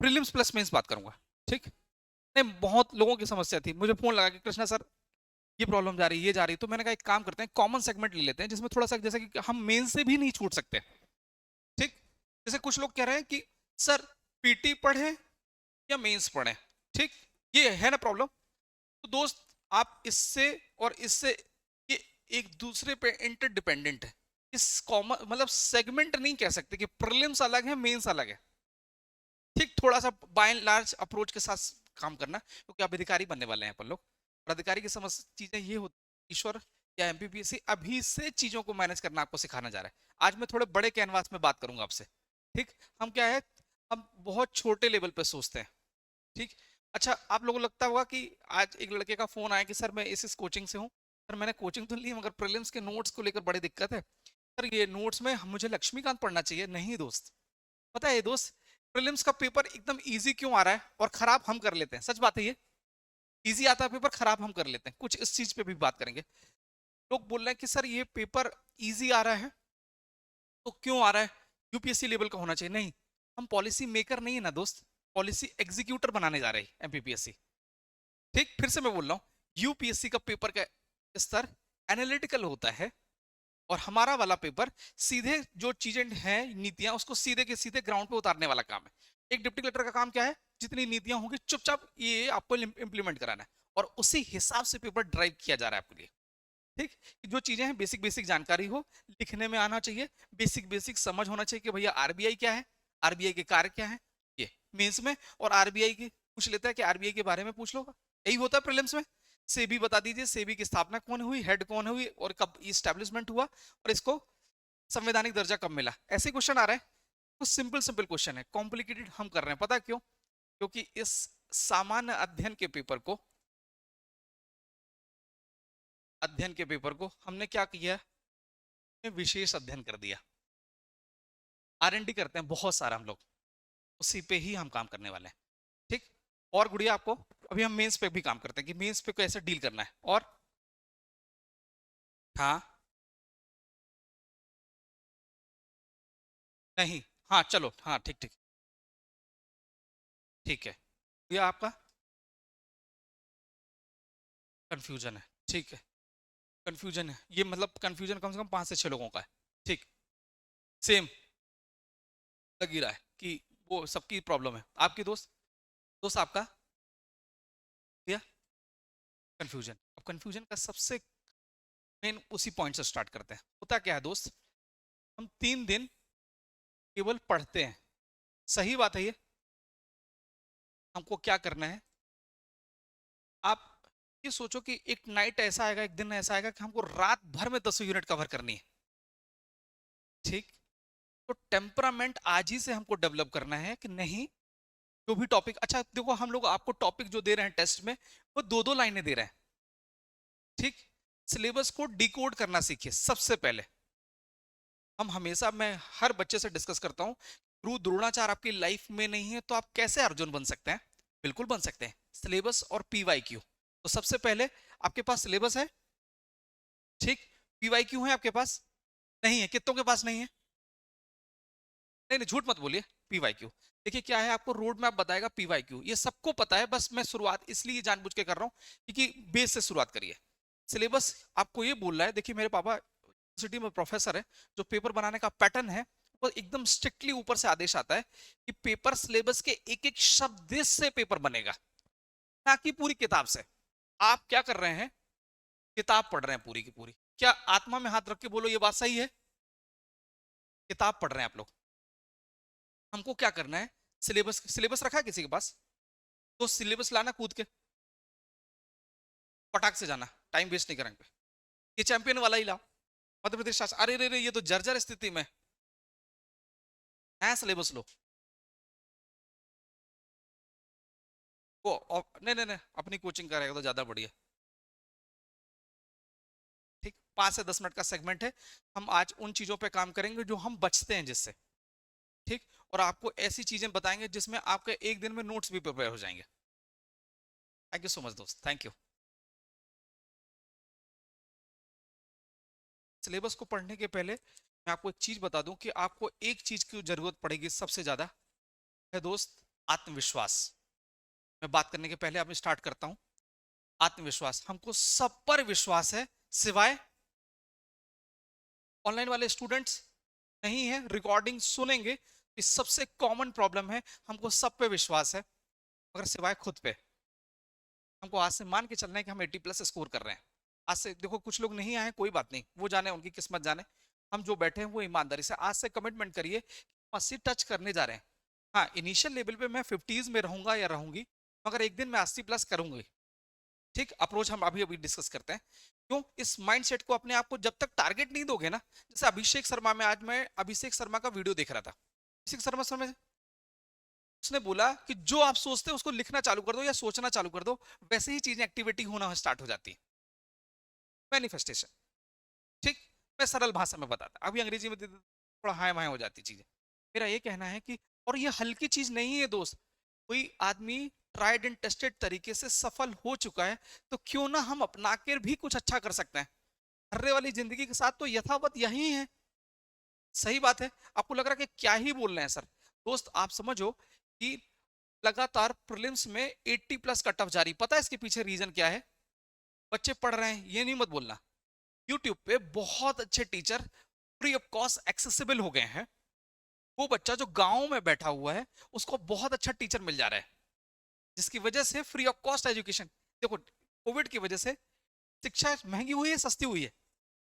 Prelims plus mains बात करूंगा। ठीक, नहीं बहुत लोगों की समस्या थी, मुझे फोन लगा कि कृष्णा सर ये प्रॉब्लम जा रही है, ये जा रही है, तो मैंने कहा एक काम करते हैं, कॉमन सेगमेंट ले लेते हैं जिसमें थोड़ा सा जैसे कि हम मेन से भी नहीं छूट सकते। ठीक, जैसे कुछ लोग कह रहे हैं कि सर पीटी पढ़े या मेंस पढ़े। ठीक, ये है ना प्रॉब्लम। तो दोस्त आप इससे और इससे, ये एक दूसरे पे इंटरडिपेंडेंट है। इस कॉमन मतलब सेगमेंट नहीं कह सकते कि प्रीलिम्स अलग है मेंस अलग है। ठीक, थोड़ा सा बाय एंड लार्ज अप्रोच के साथ काम करना, क्योंकि आप अधिकारी बनने वाले हैं अपन लोग। और अधिकारी की समस्या चीजें ये होती, ईश्वर या एमपीपीएससी अभी से चीजों को मैनेज करना आपको सिखाना जा रहा है। आज मैं थोड़े बड़े कैनवास में बात करूंगा आपसे। ठीक, हम क्या है, हम बहुत छोटे लेवल पे सोचते हैं। ठीक, अच्छा आप लोगों को लगता होगा कि आज एक लड़के का फोन आया कि सर मैं इस कोचिंग से हूँ, सर मैंने कोचिंग तो ली मगर प्रीलिम्स के नोट्स को लेकर बड़ी दिक्कत है, सर ये नोट्स में मुझे लक्ष्मीकांत पढ़ना चाहिए। नहीं दोस्त, पता है दोस्त, प्रीलिम्स का पेपर एकदम इजी क्यों आ रहा है और खराब हम कर लेते हैं। सच बात है ये, इजी आता है पेपर, खराब हम कर लेते हैं। कुछ इस चीज पे भी बात करेंगे। लोग बोल रहे हैं कि सर ये पेपर इजी आ रहा है तो क्यों आ रहा है, यूपीएससी लेवल का होना चाहिए। नहीं, हम पॉलिसी मेकर नहीं है ना दोस्त, पॉलिसी एग्जीक्यूटर बनाने जा रहे हैं एमपीपीएससी। ठीक, फिर से मैं बोल रहा हूँ, यूपीएससी का पेपर का स्तर एनालिटिकल होता है और हमारा वाला पेपर सीधे जो चीजें हैं नीतियां उसको सीधे के सीधे ग्राउंड पे उतारने वाला काम है। एक डिप्टी कलेक्टर का काम क्या है, जितनी नीतियां होंगी चुपचाप ये आपको इंप्लीमेंट कराना है और उसी हिसाब से पेपर ड्राइव किया जा रहा है आपके लिए। ठीक, कि जो चीजें हैं बेसिक बेसिक जानकारी हो, लिखने में आना चाहिए, बेसिक बेसिक समझ होना चाहिए कि भैया आरबीआई क्या है, आरबीआई के कार्य क्या है, ये मेंस में। और आरबीआई की पूछ लेता है कि आरबीआई के बारे में पूछ लो, यही होता है प्रीलिम्स में। सेबी बता दीजिए, सेबी की स्थापना कौन हुई, हेड कौन हुई और कब इस्टेब्लिशमेंट हुआ और इसको संवैधानिक दर्जा कब मिला। ऐसे क्वेश्चन आ रहे हैं। कुछ सिंपल सिंपल क्वेश्चन है, कॉम्प्लिकेटेड हम कर रहे हैं, पता क्यों? क्योंकि इस सामान्य अध्ययन के पेपर को हमने क्या किया, विशेष अध्ययन कर दिया। आरएनडी करते हैं बहुत सारा हम लोग, उसी पे ही हम काम करने वाले हैं। ठीक, और गुड़िया आपको अभी हम मेंस पे भी काम करते हैं कि मेंस पे कैसे डील करना है। और हाँ, नहीं, हाँ चलो, हाँ ठीक ठीक, ठीक है। ये आपका कंफ्यूजन है, ठीक है, कंफ्यूजन है ये, मतलब कंफ्यूजन कम से कम 5 से 6 लोगों का है। ठीक, सेम लग ही रहा है कि वो सबकी प्रॉब्लम है। आपकी दोस्त, दोस्त आपका या कंफ्यूजन। अब कंफ्यूजन का सबसे मेन उसी पॉइंट से स्टार्ट करते हैं। होता क्या है दोस्त, हम 3 दिन केवल पढ़ते हैं, सही बात है ये। हमको क्या करना है, आप ये सोचो कि एक नाइट ऐसा आएगा, एक दिन ऐसा आएगा कि हमको रात भर में 10 यूनिट कवर करनी है। ठीक, तो टेम्परामेंट आज ही से हमको डेवलप करना है कि नहीं, जो भी टॉपिक, अच्छा देखो हम लोग आपको टॉपिक जो दे रहे हैं टेस्ट में वो 2-2 लाइनें दे रहे हैं। ठीक, सिलेबस को डिकोड करना सीखिए सबसे पहले। हम हमेशा, मैं हर बच्चे से डिस्कस करता हूं, गुरु द्रोणाचार्य आपकी लाइफ में नहीं है तो आप कैसे अर्जुन बन सकते हैं? बिल्कुल बन सकते हैं, सिलेबस और पीवाईक्यू। तो सबसे पहले आपके पास सिलेबस है, ठीक, पीवाईक्यू है आपके पास? नहीं है, कितनों के पास नहीं है? नहीं नहीं झूठ मत बोलिए, पीवाईक्यू देखिए क्या है, आपको रोड मैप बताएगा पीवाईक्यू, ये सबको पता है, बस मैं शुरुआत इसलिए जानबूझ के कर रहा हूं क्योंकि बेस से शुरुआत करिए। सिलेबस आपको ये बोल रहा है, देखिए मेरे पापा यूनिवर्सिटी में प्रोफेसर है, जो पेपर बनाने का पैटर्न है वो एकदम स्ट्रिक्टली ऊपर से आदेश आता है कि पेपर सिलेबस के एक एक शब्द से पेपर बनेगा, ना कि पूरी किताब से। आप क्या कर रहे हैं, किताब पढ़ रहे हैं पूरी की पूरी। क्या आत्मा में हाथ रख के बोलो ये बात सही है? किताब पढ़ रहे हैं आप लोग। हमको क्या करना है, सिलेबस, सिलेबस रखा है किसी के पास? तो सिलेबस लाना कूद के, पटाख से जाना, टाइम वेस्ट नहीं करेंगे। ये चैंपियन वाला ही लाओ, मध्य प्रदेश शासन, अरे रे रे ये तो जर्जर स्थिति में है, सिलेबस लो। वो नहीं नहीं नहीं, अपनी कोचिंग करेगा तो ज्यादा बढ़िया। ठीक, 5 से 10 मिनट का सेगमेंट है, हम आज उन चीजों पे काम करेंगे जो हम बचते हैं जिससे। ठीक, और आपको ऐसी चीजें बताएंगे जिसमें आपके एक दिन में नोट्स भी प्रिपेयर हो जाएंगे। थैंक यू सो मच दोस्त, थैंक यू। सिलेबस को पढ़ने के पहले मैं आपको एक चीज बता दूं कि आपको एक चीज की जरूरत पड़ेगी सबसे ज्यादा, है दोस्त, आत्मविश्वास। मैं बात करने के पहले अब स्टार्ट करता हूं। आत्मविश्वास, हमको सब पर विश्वास है सिवाय ऑनलाइन वाले स्टूडेंट्स नहीं है, रिकॉर्डिंग सुनेंगे। इस सबसे कॉमन प्रॉब्लम है, हमको सब पे विश्वास है मगर सिवाय खुद पे। हमको आज से मान के चलना है कि हम 80+ स्कोर कर रहे हैं। आज से देखो, कुछ लोग नहीं आए, कोई बात नहीं, वो जाने, उनकी किस्मत जाने। हम जो बैठे हैं वो ईमानदारी से आज से कमिटमेंट करिए कि 80 टच करने जा रहे हैं। हाँ, इनिशियल लेवल पे मैं 50s में रहूंगा या रहूंगी, मगर एक दिन मैं 80+ करूंगी। ठीक अप्रोच हम अभी अभी डिस्कस करते हैं। क्यों? इस माइंडसेट को अपने आप को जब तक टारगेट नहीं दोगे ना, जैसे अभिषेक शर्मा में, आज मैं अभिषेक शर्मा का वीडियो देख रहा था। अभिषेक शर्मा समय उसने बोला कि जो आप सोचते हो उसको लिखना चालू कर दो या सोचना चालू कर दो, वैसे ही चीजें एक्टिविटी होना स्टार्ट हो जाती है। मैनिफेस्टेशन। ठीक, मैं सरल भाषा में बताता, अभी अंग्रेजी में थोड़ा हाय माय हो जाती चीजें। मेरा ये कहना है कि, और ये हल्की चीज नहीं है दोस्त, कोई आदमी ट्राइड एंड टेस्टेड तरीके से सफल हो चुका है, तो क्यों ना हम अपना कर भी कुछ अच्छा कर सकते हैं। हर्रे वाली जिंदगी के साथ तो यथावत यही है। सही बात है। आपको लग रहा है कि क्या ही बोल रहे हैं सर। दोस्त आप समझो कि लगातार प्रीलिम्स में 80+ कट ऑफ जारी, पता है इसके पीछे रीजन क्या है? बच्चे पढ़ रहे हैं, ये नहीं मत बोलना। यूट्यूब पे बहुत अच्छे teacher free of cost accessible हो गए हैं। वो बच्चा जो गांव में बैठा हुआ है, उसको बहुत अच्छा टीचर मिल जा रहा है, जिसकी वजह से फ्री ऑफ कॉस्ट एजुकेशन। देखो, कोविड की वजह से शिक्षा महंगी हुई है, सस्ती हुई है?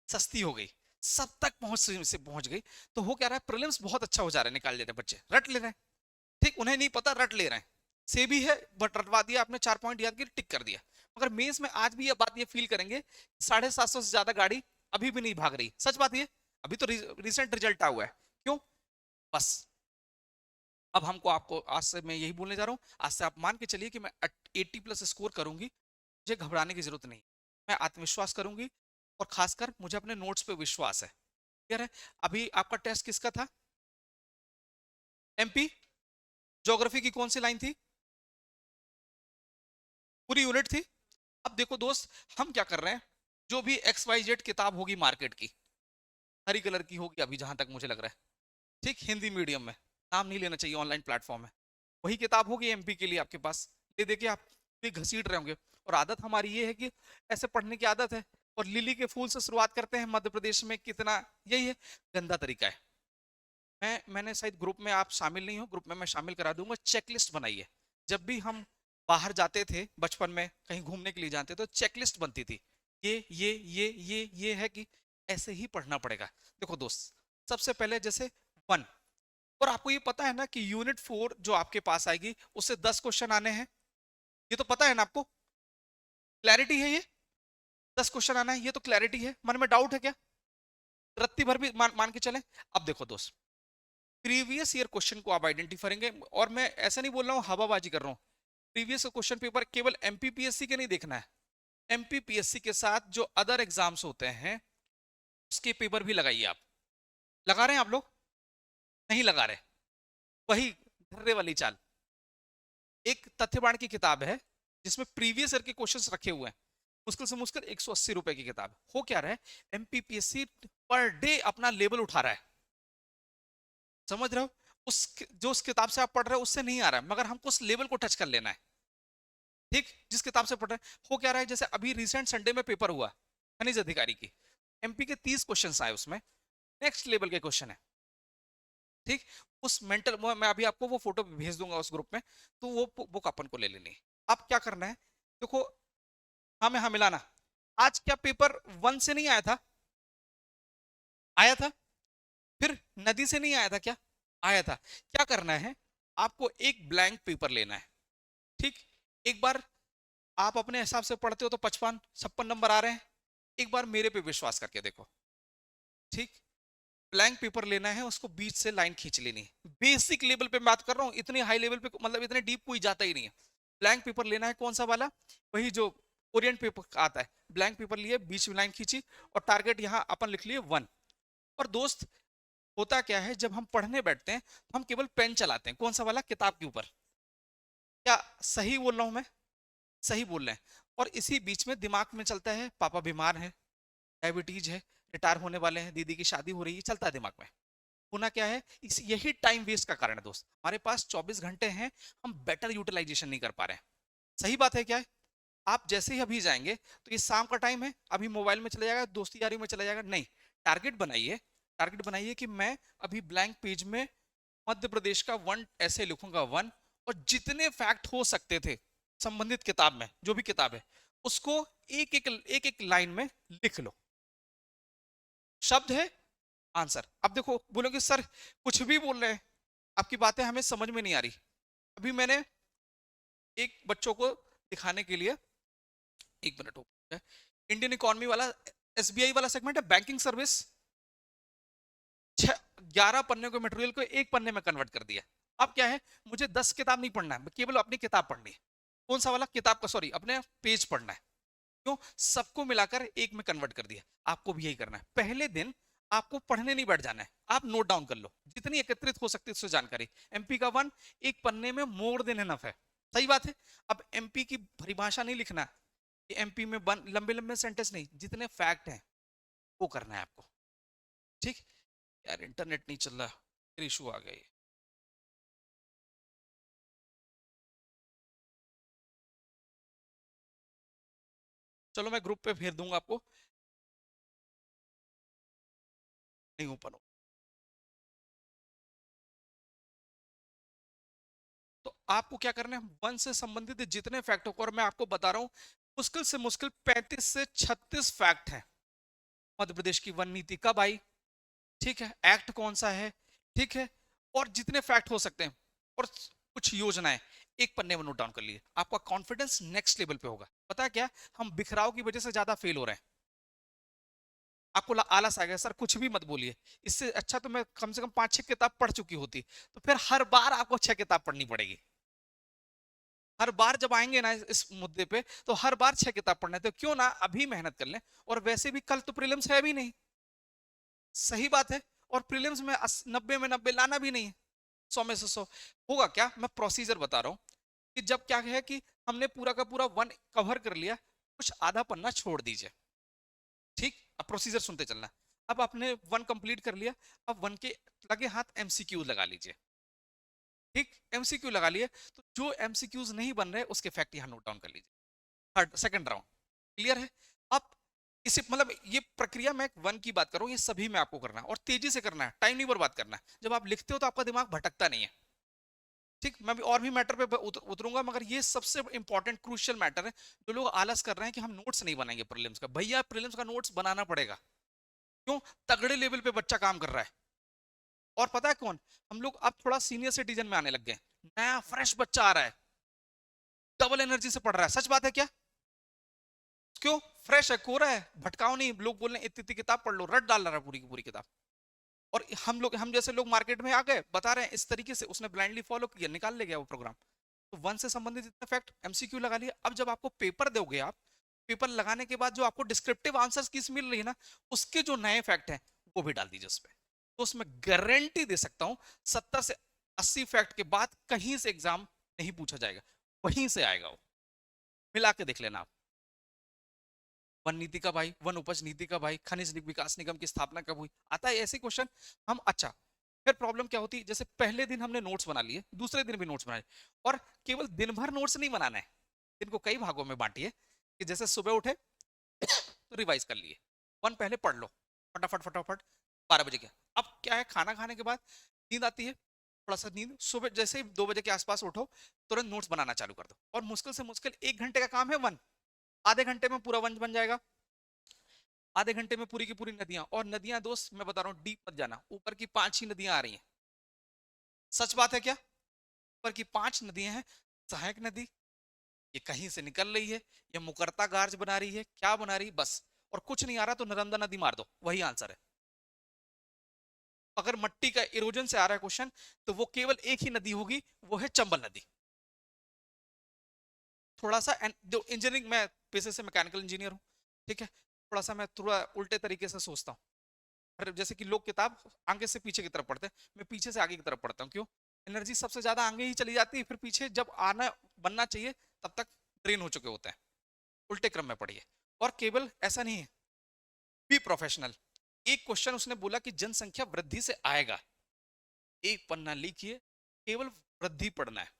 सस्ती हो गई, सब तक पहुंच गई। तो हो क्या रहा है, प्रीलिम्स बहुत अच्छा हो जा रहा है, निकाल लेते हैं बच्चे, रट ले रहे हैं। ठीक, उन्हें नहीं पता, रट ले रहे हैं। से भी है, बट रटवा दिया आपने, 4 पॉइंट याद किए, टिक कर दिया। मगर मेंस में आज भी ये बात ये फील करेंगे, 750 से ज्यादा गाड़ी अभी भी नहीं भाग रही। सच बात ये, अभी तो रिसेंट रिजल्ट आया हुआ है। क्यों? बस अब हमको, आपको आज से मैं यही बोलने जा रहा हूं, आज से आप मान के चलिए कि मैं 80+ स्कोर करूंगी। मुझे घबराने की जरूरत नहीं, मैं आत्मविश्वास करूंगी, और खासकर मुझे अपने नोट्स पे विश्वास है। क्लियर है? अभी आपका टेस्ट किसका था? एमपी ज्योग्राफी की कौन सी लाइन थी? पूरी यूनिट थी। अब देखो दोस्त, हम क्या कर रहे हैं, जो भी XYZ किताब होगी मार्केट की, हरी कलर की होगी अभी जहां तक मुझे लग रहा है, ठीक, हिंदी मीडियम में, नाम नहीं लेना चाहिए, ऑनलाइन प्लेटफॉर्म है, वही किताब होगी एमपी के लिए आपके पास। ये देखिए आप भी घसीट रहे होंगे। और आदत हमारी ये है कि ऐसे पढ़ने की आदत है, और लिली के फूल से शुरुआत करते हैं मध्य प्रदेश में, कितना यही है, गंदा तरीका है। मैंने शायद ग्रुप में, आप शामिल नहीं हो, ग्रुप में मैं शामिल करा दूंगा, चेकलिस्ट बनाई है। जब भी हम बाहर जाते थे बचपन में, कहीं घूमने के लिए जाते, तो चेकलिस्ट बनती थी, ये है कि ऐसे ही पढ़ना पड़ेगा। देखो दोस्त, सबसे पहले जैसे 1, और आपको ये पता है ना कि यूनिट 4 जो आपके पास आएगी उससे 10 क्वेश्चन आने हैं, ये तो पता है ना आपको? क्लैरिटी है ये? 10 क्वेश्चन आना है, ये तो क्लैरिटी है। मन में डाउट है क्या? रत्ती भर भी मान के चलें। अब देखो दोस्त, प्रीवियस ईयर क्वेश्चन को आप आइडेंटिफाई करेंगे, और मैं ऐसा नहीं बोल रहा हूँ हवाबाजी कर रहा हूँ। प्रीवियस क्वेश्चन पेपर केवल एमपीपीएससी के नहीं देखना है, एमपीपीएससी के साथ जो अदर एग्जाम्स होते हैं उसके पेपर भी लगाइए आप। लगा रहे हैं आप लोग? नहीं लगा रहे? वही धर्रे वाली चाल। एक तथ्यबाण की किताब है जिसमें प्रीवियस ईयर के क्वेश्चंस रखे हुए हैं, मुश्किल से मुश्किल 180 रुपए की किताब। हो क्या रहा है, एमपीपीएससी पर डे अपना लेवल उठा रहा है। समझ रहे हो? जो उस किताब से आप पढ़ रहे हो उससे नहीं आ रहा है, मगर हमको उस लेवल को टच कर लेना है। ठीक, जिस किताब से पढ़ रहे हैं। हो क्या रहा है, जैसे अभी रिसेंट संडे में पेपर हुआ खनिज अधिकारी की, एमपी के 30 क्वेश्चन आए, उसमें नेक्स्ट लेवल के क्वेश्चन है। ठीक, उस मेंटल, मैं अभी आपको वो फोटो भेज दूंगा उस ग्रुप में, तो वो बुक अपन को ले लेनी है। अब क्या करना है, देखो, हाँ मिलाना। आज क्या पेपर 1 से नहीं आया था? आया था। फिर नदी से नहीं आया था क्या? आया था। क्या करना है, आपको एक ब्लैंक पेपर लेना है। ठीक, एक बार आप अपने हिसाब से पढ़ते हो तो 55-56 नंबर आ रहे हैं, एक बार मेरे पे विश्वास करके देखो। ठीक, ब्लैंक पेपर लेना है, उसको बीच से लाइन खींच लेनी है। बेसिक लेवल पे बात कर रहा हूँ, इतनी हाई लेवल पे मतलब इतने डीप कोई जाता ही नहीं है। ब्लैंक पेपर लेना है, कौन सा वाला? वही जो ओरिएंट पेपर आता है। ब्लैंक पेपर लिए, बीच में लाइन खींची, और टारगेट यहाँ अपन लिख लिए 1। और दोस्त, होता क्या है, जब हम पढ़ने बैठते हैं तो हम केवल पेन चलाते हैं, कौन सा वाला? किताब के ऊपर। क्या सही बोल रहा हूं मैं? सही बोल रहे हैं। और इसी बीच में दिमाग में चलता है, पापा बीमार है, डायबिटीज है, रिटायर होने वाले हैं, दीदी की शादी हो रही है, चलता है दिमाग में। होना क्या है, इस यही टाइम वेस्ट का कारण है दोस्त। हमारे पास 24 घंटे हैं, हम बेटर यूटिलाइजेशन नहीं कर पा रहे हैं। सही बात है क्या है? आप जैसे ही अभी जाएंगे तो ये शाम का टाइम है, अभी मोबाइल में चला जाएगा, दोस्ती यारी में चला जाएगा, नहीं। टारगेट बनाइए, टारगेट बनाइए कि मैं अभी ब्लैंक पेज में मध्य प्रदेश का वन ऐसे लिखूंगा, वन, और जितने फैक्ट हो सकते थे संबंधित किताब में, जो भी किताब है, उसको एक एक लाइन में लिख लो। शब्द है आंसर। अब देखो बोलोगे सर कुछ भी बोल रहे हैं, आपकी बातें हमें समझ में नहीं आ रही। अभी मैंने एक बच्चों को दिखाने के लिए, एक मिनट हो, इंडियन इकोनॉमी वाला एसबीआई वाला सेगमेंट है, बैंकिंग सर्विस, 11 पन्ने को मटेरियल को एक पन्ने में कन्वर्ट कर दिया। अब क्या है, मुझे 10 किताब नहीं पढ़ना है, केवल अपनी किताब पढ़नी है। कौन सा वाला किताब का, सॉरी, अपने पेज पढ़ना है। क्यों? सबको मिलाकर एक में कन्वर्ट कर दिया। आपको भी यही करना है। पहले दिन आपको पढ़ने नहीं बैठ जाना है, आप नोट डाउन कर लो जितनी एकत्रित हो सकती है उससे जानकारी। एमपी का वन एक पन्ने में मोर देन एनफ है। सही बात है। अब एमपी की परिभाषा नहीं लिखना, एमपी में वन लंबे लंबे सेंटेंस नहीं, जितने फैक्ट हैं वो करना है आपको। ठीक। यार इंटरनेट नहीं चल रहा, फिर इशू आ गई। चलो मैं ग्रुप पे भेज दूंगा आपको, नहीं ओपन हो तो आपको क्या करना है, वन से संबंधित जितने फैक्ट हो, और मैं आपको बता रहा हूं मुश्किल से मुश्किल 35 से 36 फैक्ट हैं मध्य प्रदेश की वन नीति कब आई, ठीक है, एक्ट कौन सा है, ठीक है, और जितने फैक्ट हो सकते हैं और कुछ योजनाएं एक पन्ने में नोट डाउन कर लिए, आपका कॉन्फिडेंस नेक्स्ट लेवल पे होगा। पता है क्या, हम बिखराव की वजह से ज्यादा फेल हो रहे हैं। आपको आलस आ गया, सर कुछ भी मत बोलिए, इससे अच्छा तो मैं कम से कम 5-6 किताब पढ़ चुकी होती। तो फिर हर बार आपको 6 किताब पढ़नी पड़ेगी। हर बार जब आएंगे ना इस मुद्दे पे, तो हर बार 6 किताब पढ़ना है, तो क्यों ना अभी मेहनत कर लें। और वैसे भी कल तो प्रीलिम्स है भी नहीं। सही बात है। और प्रीलिम्स में 90 में 90 लाना भी नहीं है, 100 में से 100 होगा क्या। मैं प्रोसीजर बता रहा हूँ कि जब क्या है कि हमने पूरा का पूरा वन कवर कर लिया, कुछ आधा पन्ना छोड़ दीजिए। ठीक, अब प्रोसीजर सुनते चलना। अब आपने वन कंप्लीट कर लिया, अब वन के लगे हाथ एमसीक्यू लगा लीजिए। ठीक, एमसीक्यू लगा लिए, तो जो एमसीक्यूज नहीं बन रहे उसके फैक्ट यहां नोट डाउन कर लीजिए। थर्ड सेकंड राउंड क्लियर है। अब इसे मतलब ये प्रक्रिया, मैं वन की बात करूं, ये सभी में आपको करना है और तेजी से करना है, टाइम नहीं बर्बाद करना है। जब आप लिखते हो तो आपका दिमाग भटकता नहीं है। ठीक, मैं भी और भी मैटर पे उतरूंगा, मगर ये सबसे इंपॉर्टेंट क्रूशियल मैटर है। जो लोग आलस कर रहे हैं कि हम नोट्स नहीं बनाएंगे प्रीलिम्स का, भैया प्रीलिम्स का नोट्स बनाना पड़ेगा। क्यों? तगड़े लेवल पे बच्चा काम कर रहा है। और पता है कौन, हम लोग अब थोड़ा सीनियर सिटीजन में आने लग गए, नया फ्रेश बच्चा आ रहा है, डबल एनर्जी से पढ़ रहा है। सच बात है क्या? क्यों? फ्रेश है, कोरा है, भटकाओ नहीं। लोग बोल रहे हैं इतनी इतनी किताब पढ़ लो, रट डाल रहा है पूरी की पूरी किताब। और हम जैसे लोग मार्केट में आ गए, बता रहे हैं इस तरीके से, उसने ब्लाइंडली फॉलो किया, निकाल ले गया वो प्रोग्राम। तो वन से संबंधित इतने फैक्ट एमसीक्यू लगा लिया। अब जब आपको पेपर दोगे, आप पेपर लगाने के बाद जो आपको डिस्क्रिप्टिव आंसर्स की मिल रही है ना, उसके जो नए फैक्ट हैं वो भी डाल दीजिए उसमें। तो उसमें गारंटी दे सकता हूं 70 से 80 फैक्ट के बाद कहीं से एग्जाम नहीं पूछा जाएगा, वहीं से आएगा वो। मिला के देख लेना आप। वन नीति कब आई, वन उपज नीति कब आई, खनिज विकास निगम की स्थापना कब हुई, आता है ऐसे क्वेश्चन। हम अच्छा, फिर प्रॉब्लम क्या होती है, जैसे पहले दिन हमने नोट्स बना लिए, दूसरे दिन भी नोट्स बनाए, और केवल दिन भर नोट्स नहीं बनाना है, दिन को कई भागों में बांटिए। कि जैसे सुबह उठे तो रिवाइज कर लिए, वन पहले पढ़ लो फटाफट फटाफट 12 बजे के। अब क्या है, खाना खाने के बाद नींद आती है, थोड़ा सा नींद, सुबह जैसे ही 2 बजे के आसपास उठो, तुरंत नोट्स बनाना चालू कर दो। और मुश्किल से मुश्किल 1 घंटे का काम है वन, आधे घंटे में पूरा वन बन जाएगा। आधे घंटे में पूरी की पूरी नदियां, और नदियां दोस्त मैं बता रहा हूँ डीप मत जाना, ऊपर की 5 ही नदियां आ रही हैं। सच बात है क्या? ऊपर की 5 नदियां हैं। सहायक नदी, ये कहीं से निकल रही है, ये मुकरता गार्ज बना रही है, क्या बना रही बस। और कुछ नहीं आ रहा तो नर्मदा नदी मार दो, वही आंसर है। अगर मट्टी का इरोजन से आ रहा है क्वेश्चन, तो वो केवल एक ही नदी होगी, वो है चंबल नदी। थोड़ा सा जो इंजीनियरिंग, मैं पेशे से मैकेनिकल इंजीनियर हूँ, ठीक है, थोड़ा सा मैं थोड़ा उल्टे तरीके से सोचता हूँ। अरे जैसे कि लोग किताब आगे से पीछे की तरफ पढ़ते हैं, मैं पीछे से आगे की तरफ पढ़ता हूँ। क्यों? एनर्जी सबसे ज्यादा आगे ही चली जाती है, फिर पीछे जब आना बनना चाहिए तब तक ड्रेन हो चुके होते हैं। उल्टे क्रम में पढ़िए। और केवल ऐसा नहीं है, बी प्रोफेशनल। एक क्वेश्चन उसने बोला कि जनसंख्या वृद्धि से आएगा, एक पन्ना लिखिए, केवल वृद्धि पढ़ना है।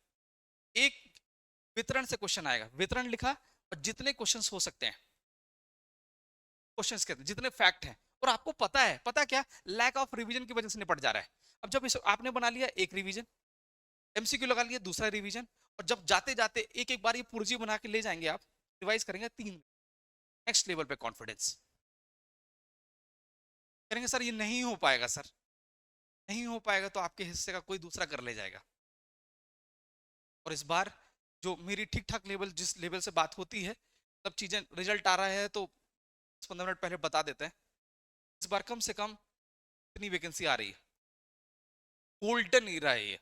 एक वितरण से क्वेश्चन आएगा, वितरण लिखा और जितने क्वेश्चंस हो सकते हैं, क्वेश्चंस कहते हैं जितने फैक्ट हैं, और आपको पता क्या, लैक ऑफ रिवीजन की वजह से निपट जा रहा है। अब जब इस आपने बना लिया एक रिवीजन, एमसीक्यू लगा लिया दूसरा रिवीजन, और जब जाते जाते एक एक बार ये पुर्जी बना के ले जाएंगे आप, रिवाइज करेंगे 3, नेक्स्ट लेवल पे कॉन्फिडेंस करेंगे। सर ये नहीं हो पाएगा, सर नहीं हो पाएगा, तो आपके हिस्से का कोई दूसरा कर ले जाएगा। और इस बार जो मेरी ठीक ठाक लेवल, जिस लेवल से बात होती है, तब चीजें रिजल्ट आ रहा है तो 15 मिनट पहले बता देते हैं। इस बार कम से कम इतनी वैकेंसी आ रही है, गोल्डन ईरा है ये।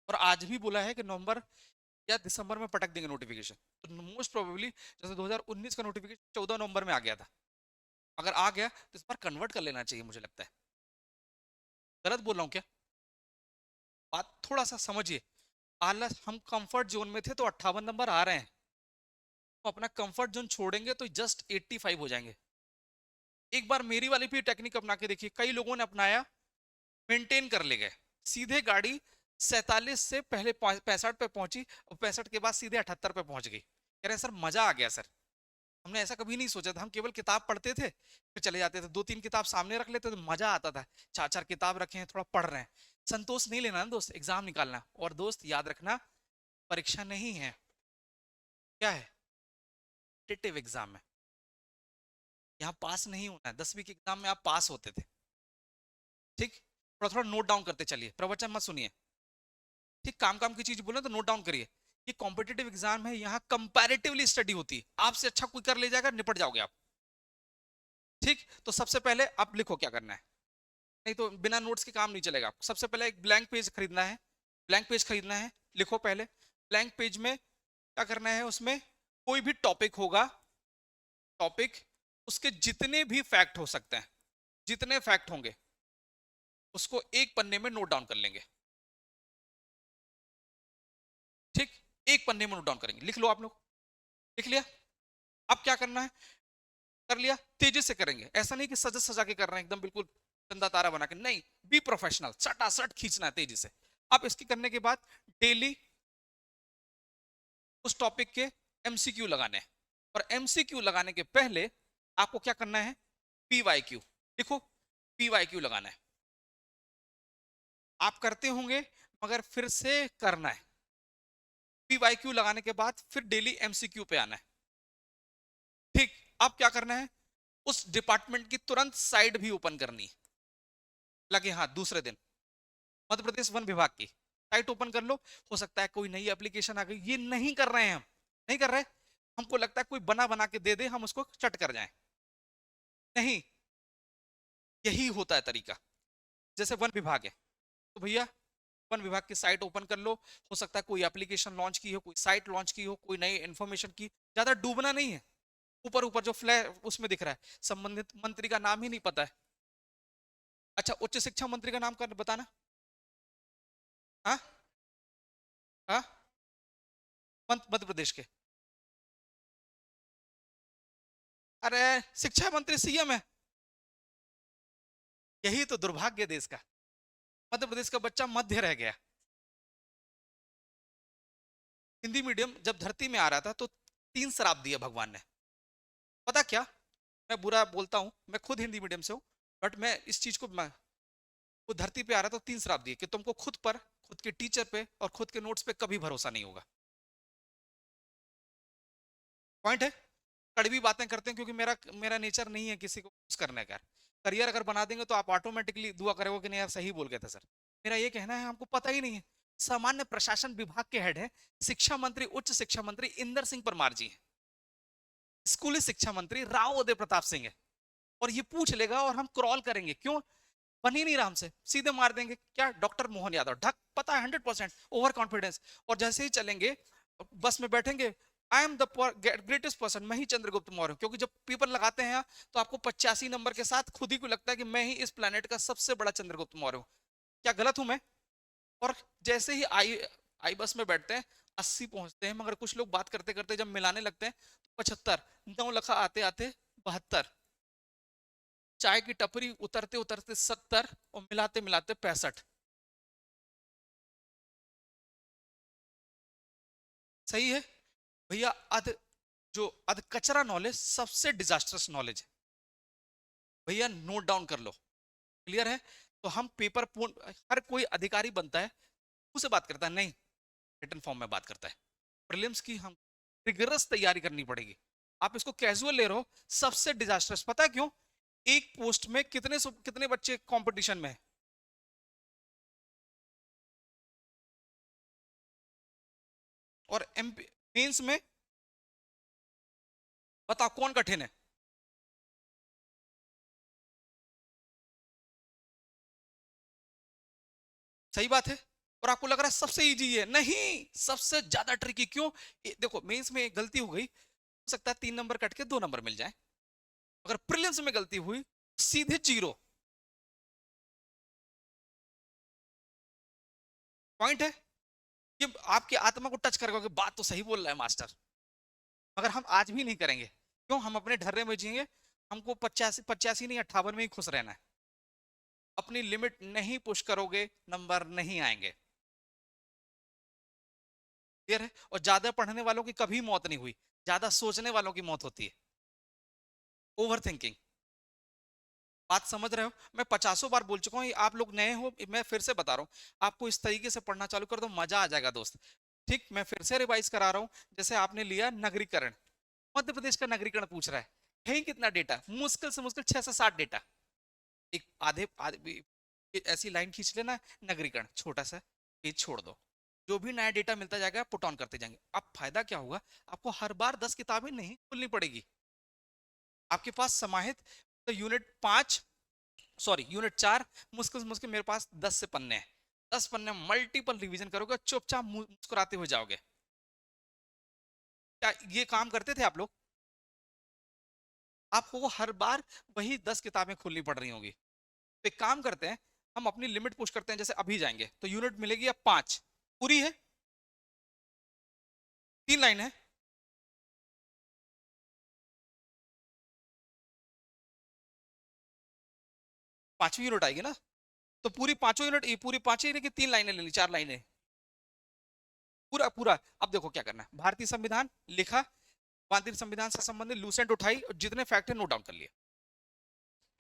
और आज भी बोला है कि नवंबर या दिसंबर में पटक देंगे नोटिफिकेशन। तो मोस्ट प्रोबेबली जैसे 2019 का नोटिफिकेशन 14 नवंबर में आ गया था, अगर आ गया तो इस बार कन्वर्ट कर लेना चाहिए, मुझे लगता है। गलत बोल रहा हूँ क्या? बात थोड़ा सा समझिए। आलस, हम कंफर्ट जोन में थे तो 58 नंबर आ रहे हैं, तो अपना कंफर्ट जोन छोड़ेंगे तो जस्ट 85 हो जाएंगे। एक बार मेरी वाली भी टेक्निक अपना के देखिए, कई लोगों ने अपनाया, मेंटेन कर ले गए, सीधे गाड़ी 47 से पहले 65 पे पहुंची, और 65 के बाद सीधे 78 पे पहुंच गई। कह रहे हैं सर मजा आ गया सर, हमने ऐसा कभी नहीं सोचा था। हम केवल किताब पढ़ते थे, फिर चले जाते थे, 2-3 किताब सामने रख लेते तो मजा आता था। 4-4 किताब रखे हैं, थोड़ा पढ़ रहे हैं। संतोष नहीं लेना ना दोस्त, एग्जाम निकालना। और दोस्त याद रखना, परीक्षा नहीं है, क्या है, टेटिव एग्जाम है। यहाँ पास नहीं होना है। 10वीं के एग्जाम में आप पास होते थे, ठीक। थोड़ा थोड़ा नोट डाउन करते चलिए, प्रवचन मत सुनिए, ठीक। काम काम की चीज बोले तो नोट डाउन करिए। ये कॉम्पिटेटिव एग्जाम है, यहाँ कंपैरेटिवली स्टडी होती है, आपसे अच्छा कोई कर ले जाएगा, निपट जाओगे आप, ठीक। तो सबसे पहले आप लिखो क्या करना है, नहीं तो बिना नोट्स के काम नहीं चलेगा। सबसे पहले एक ब्लैंक पेज खरीदना है, ब्लैंक पेज खरीदना है, लिखो पहले। ब्लैंक पेज में क्या करना है, उसमें कोई भी टॉपिक होगा, टॉपिक, उसके जितने भी फैक्ट हो सकते हैं, जितने फैक्ट होंगे उसको एक पन्ने में नोट डाउन कर लेंगे, ठीक। एक पन्ने में नोट डाउन करेंगे, लिख लो आप लोग, लिख लिया। अब क्या करना है, कर लिया, तेजी से करेंगे, ऐसा नहीं कि सजा सजा के कर रहे हैं एकदम बिल्कुल चंदा तारा बना के, नहीं, बी प्रोफेशनल, सटासट खींचना है तेजी से। अब इसकी करने के बाद डेली उस टॉपिक के एमसीक्यू लगाने हैं, और एमसीक्यू लगाने के पहले आपको क्या करना है, पीवाईक्यू लिखो, पीवाईक्यू लगाना है। आप करते होंगे मगर फिर से करना है। पीवाईक्यू लगाने के बाद फिर डेली एमसीक्यू पे आना है, ठीक। अब क्या करना है, उस डिपार्टमेंट की तुरंत साइट भी ओपन करनी है, लगे हाथ, दूसरे दिन मध्य प्रदेश वन विभाग की साइट ओपन कर लो। हो सकता है कोई नई एप्लीकेशन आ गई, ये नहीं कर रहे हैं हम, नहीं कर रहे। हमको लगता है कोई बना बना के दे दे, हम उसको चट कर जाएं, नहीं, यही होता है तरीका। जैसे वन विभाग है, तो भैया वन विभाग की साइट ओपन कर लो। हो सकता है कोई एप्लीकेशन लॉन्च की हो, कोई साइट लॉन्च की हो, कोई नई इंफॉर्मेशन की, ज्यादा डूबना नहीं है। ऊपर ऊपर जो फ्लैग उसमें दिख रहा है, संबंधित मंत्री का नाम ही नहीं पता है। अच्छा, उच्च शिक्षा मंत्री का नाम कर बताना। हाँ हाँ, मध्य प्रदेश के, अरे शिक्षा मंत्री सीएम है। यही तो दुर्भाग्य देश का, मध्य प्रदेश का बच्चा मध्य रह गया। हिंदी मीडियम जब धरती में आ रहा था तो 3 श्राप दिया भगवान ने, पता क्या। मैं बुरा बोलता हूं, मैं खुद हिंदी मीडियम से हूं, बट मैं इस चीज को, मैं वो धरती पे आ रहा था तो 3 श्राप दिए कि तुमको खुद पर, खुद के टीचर पे और खुद के नोट्स पे कभी भरोसा नहीं होगा। पॉइंट है। कड़वी बातें करते हैं क्योंकि मेरा मेरा नेचर नहीं है किसी को खुश करने का। करियर अगर बना देंगे तो आप ऑटोमेटिकली दुआ करोगे कि नहीं यार सही बोल गए थे सर। मेरा ये कहना है, हमको पता ही नहीं है। सामान्य प्रशासन विभाग के हेड है शिक्षा मंत्री, उच्च शिक्षा मंत्री इंदर सिंह परमार जी है, स्कूली शिक्षा मंत्री राव उदय प्रताप सिंह है। और ये पूछ लेगा और हम क्रॉल करेंगे, क्यों बन ही नहीं रहा हमसे, सीधे मार देंगे क्या, डॉक्टर मोहन यादव, ढक, पता है 100% ओवर कॉन्फिडेंस। और जैसे ही चलेंगे, बस में बैठेंगे, I am the greatest person, मैं ही चंद्रगुप्त मौर्य हूं। क्योंकि जब पेपर लगाते हैं तो आपको 85 नंबर के साथ खुद ही को लगता है कि मैं ही इस प्लेनेट का सबसे बड़ा चंद्रगुप्त मौर्य हूं। क्या गलत हूं मैं? और जैसे ही आई आई बस में बैठते हैं, 80 पहुंचते हैं, मगर कुछ लोग बात करते करते जब मिलाने लगते हैं 75, 9 लखा आते आते 72, चाय की टपरी उतरते उतरते 70 और मिलाते मिलाते 65। सही है भैया। अध कचरा नॉलेज सबसे डिजास्टर्स नॉलेज है भैया, नोट डाउन कर लो। क्लियर है? तो हम पेपर पूर्ण, हर कोई अधिकारी बनता है उसे बात करता है नहीं, रिटन फॉर्म में बात करता है। प्रीलिम्स की हम रिगरस तैयारी करनी पड़ेगी। आप इसको कैजुअल ले रहे हो, सबसे डिजास्टर्स। पता है क्यों? एक पोस्ट में कितने बच्चे कंपटीशन में है? और एमपी मेंस में बताओ कौन कठिन है? सही बात है। और आपको लग रहा है सबसे इजी है, नहीं, सबसे ज्यादा ट्रिकी। क्यों? देखो मेंस में एक गलती हो गई, हो सकता है 3 नंबर कट के 2 नंबर मिल जाए। अगर प्रीलिम्स में गलती हुई, सीधे 0। पॉइंट है कि आपकी आत्मा को टच करेगा कि बात तो सही बोल रहा है मास्टर, मगर हम आज भी नहीं करेंगे। क्यों? हम अपने ढर्रे में जिएंगे। हमको 85 नहीं 58 में ही खुश रहना है। अपनी लिमिट नहीं पुश करोगे, नंबर नहीं आएंगे। क्लियर है? और ज्यादा पढ़ने वालों की कभी मौत नहीं हुई, ज्यादा सोचने वालों की मौत होती है। Over thinking. बात समझ रहे हो? मैं 50 बार बोल चुका हूँ, आप लोग नए हो, मैं फिर से बता रहा हूँ। आपको इस तरीके से पढ़ना चालू कर दो, मजा आ जाएगा दोस्त। ठीक, मैं फिर से रिवाइज करा रहा हूँ। जैसे आपने लिया नगरीकरण, मध्य प्रदेश का नगरीकरण पूछ रहा है ही कितना डेटा? मुश्किल से मुश्किल 6 से 7 डेटा। एक आधे ऐसी लाइन खींच लेना, नगरीकरण छोटा सा, पेज छोड़ दो। जो भी नया डेटा मिलता जाएगा पुट ऑन करते जाएंगे। अब फायदा क्या होगा? आपको हर बार 10 किताबें नहीं खोलनी पड़ेगी। आपके पास समाहित, तो यूनिट 5, सॉरी यूनिट 4, मुश्किल से मुश्किल मेरे पास 10 से पन्ने हैं। 10 पन्ने मल्टीपल रिवीजन करोगे, चुपचाप मुस्कुराते हुए जाओगे। क्या ये काम करते थे आप लोग? आपको हर बार वही 10 किताबें खोलनी पड़ रही होंगी। तो एक काम करते हैं, हम अपनी लिमिट पुश करते हैं। जैसे अभी जाएंगे तो यूनिट मिलेगी अब 5, पूरी है, 3 लाइन है। 5वीं यूनिट आएगी ना, तो पूरी पांचों यूनिट, ये पूरी 5 ही की 3 लाइनें लेनी, 4 लाइनें पूरा पूरा। अब देखो क्या करना है। भारतीय संविधान लिखा, भारतीय संविधान से संबंधित लूसेंट उठाई और जितने फैक्ट है नोट डाउन कर लिए।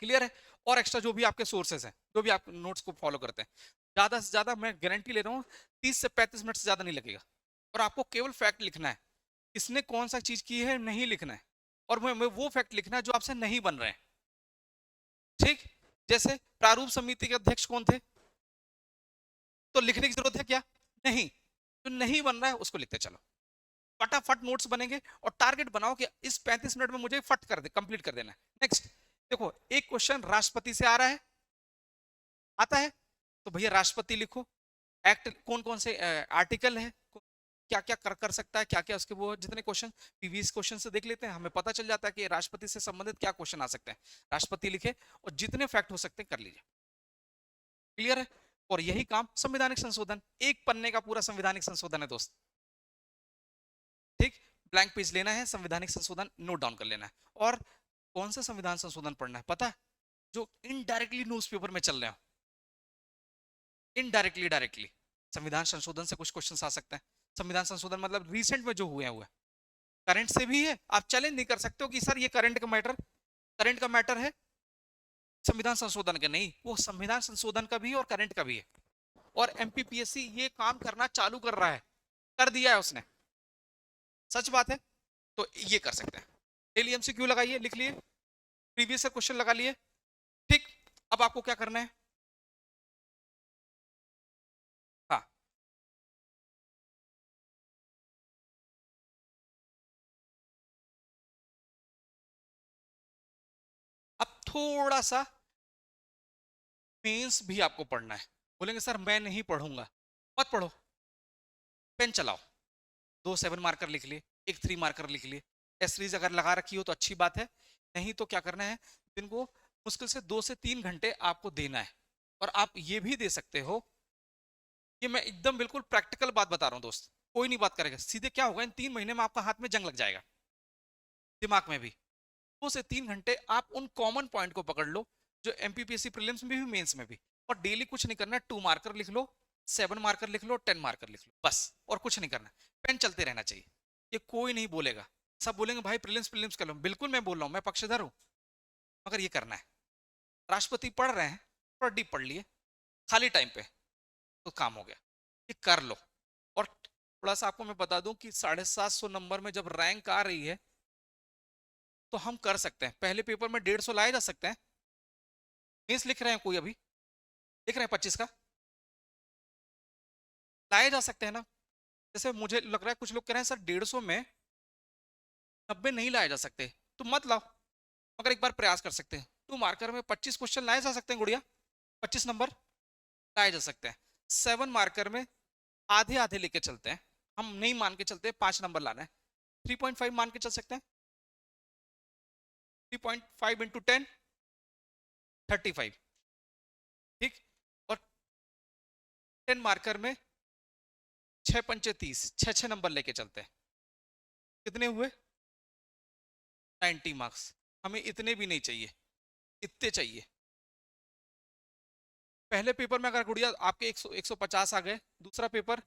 क्लियर है? और एक्स्ट्रा जो भी आपके सोर्सेस हैं, जो भी आप नोट्स को फॉलो करते हैं, ज्यादा से ज्यादा मैं गारंटी ले रहा हूँ 30 से 35 मिनट से ज्यादा नहीं लगेगा। और आपको केवल फैक्ट लिखना है, इसने कौन सा चीज की है नहीं लिखना है। और मैं वो फैक्ट लिखना है जो आपसे नहीं बन रहे हैं। ठीक, जैसे प्रारूप समिति के अध्यक्ष कौन थे, तो लिखने की जरूरत है क्या? नहीं। जो नहीं बन रहा है उसको लिखते चलो, फटाफट नोट्स बनेंगे। और टारगेट बनाओ कि इस 35 मिनट में मुझे फट कर दे, कंप्लीट कर देना है। नेक्स्ट देखो, एक क्वेश्चन राष्ट्रपति से आ रहा है, आता है, तो भैया राष्ट्रपति लिखो। एक्ट कौन कौन से आर्टिकल है, क्या क्या कर सकता है, क्या क्या उसके वो जितने क्वेश्चन प्रीवियस क्वेश्चन से देख लेते हैं, हमें पता चल जाता है कि राष्ट्रपति से संबंधित क्या क्वेश्चन आ सकते हैं। राष्ट्रपति लिखे और जितने फैक्ट हो सकते हैं कर लीजिए। क्लियर है? और यही काम संवैधानिक संशोधन, 1 पन्ने का पूरा संवैधानिक संशोधन है दोस्त। ठीक, ब्लैंक पेज लेना है, संवैधानिक संशोधन नोट डाउन कर लेना है। और कौन सा संविधान संशोधन पढ़ना है पता है? जो इनडायरेक्टली न्यूज़पेपर में चल रहे हो, इनडायरेक्टली डायरेक्टली संविधान संशोधन से कुछ क्वेश्चंस आ सकते हैं। संविधान संशोधन मतलब रिसेंट में जो हुए करंट से भी है। आप चैलेंज नहीं कर सकते हो कि सर ये करंट का मैटर है, संविधान संशोधन का नहीं। वो संविधान संशोधन का भी है और करंट का भी है। और एमपीपीएससी ये काम करना चालू कर रहा है, कर दिया है उसने, सच बात है। तो ये कर सकते हैं। डेली एमसीक्यू लगाइए, लिख लिए, प्रीवियस से क्वेश्चन लगा लिए। ठीक, अब आपको क्या करना है? हाँ, अब थोड़ा सा मेंस भी आपको पढ़ना है। बोलेंगे सर मैं नहीं पढ़ूंगा, मत पढ़ो, पेन चलाओ। 2 7 मार्कर लिख लिए, एक 3 मार्कर लिख लिए। टेस्ट सीरीज अगर लगा रखी हो तो अच्छी बात है, नहीं तो क्या करना है, दिन को मुश्किल से 2 से 3 घंटे आपको देना है। और आप ये भी दे सकते हो, ये मैं एकदम बिल्कुल प्रैक्टिकल बात बता रहा हूँ दोस्त, कोई नहीं बात करेगा। सीधे क्या होगा, इन 3 महीने में आपका हाथ में जंग लग जाएगा, दिमाग में भी। 2 से 3 घंटे आप उन कॉमन पॉइंट को पकड़ लो जो एमपीपीएससी प्रीलिम्स में भी मेंस में भी, और डेली कुछ नहीं करना है, 2 मार्कर लिख लो, 7 मार्कर लिख लो, 10 मार्कर लिख लो, बस, और कुछ नहीं करना। पेन चलते रहना चाहिए, ये कोई नहीं बोलेगा। सब बोलेंगे भाई प्रीलिम्स प्रीलिम्स कर लो, बिल्कुल मैं बोल रहा हूँ, मैं पक्षधर हूँ, मगर ये करना है। राष्ट्रपति पढ़ रहे हैं, थोड़ा डीप पढ़ लिए खाली टाइम पे, तो काम हो गया, ये कर लो। और थोड़ा सा आपको मैं बता दूं कि 750 नंबर में जब रैंक आ रही है तो हम कर सकते हैं। पहले पेपर में 150 लाए जा सकते हैं। मेंस लिख रहे हैं कोई, अभी लिख रहे हैं 25 का, लाए जा सकते हैं ना। जैसे मुझे लग रहा है कुछ लोग कह रहे हैं सर 150 में 90 नहीं लाए जा सकते, तो मत लाओ, मगर एक बार प्रयास कर सकते हैं। 2 मार्कर में 25 क्वेश्चन लाए जा सकते हैं गुड़िया, 25 नंबर लाए जा सकते हैं। 7 मार्कर में आधे आधे लेके चलते हैं, हम नहीं मान के चलते 5 नंबर लाना है, 3.5 मान के चल सकते हैं। 3.5 इंटू 10 35, ठीक। और 10 मार्कर में 6 पंचे 30, 6 नंबर लेके चलते हैं, कितने हुए 90 मार्क्स। हमें इतने भी नहीं चाहिए, इतने चाहिए। पहले पेपर में अगर गुड़िया आपके 100 150 आ गए, दूसरा पेपर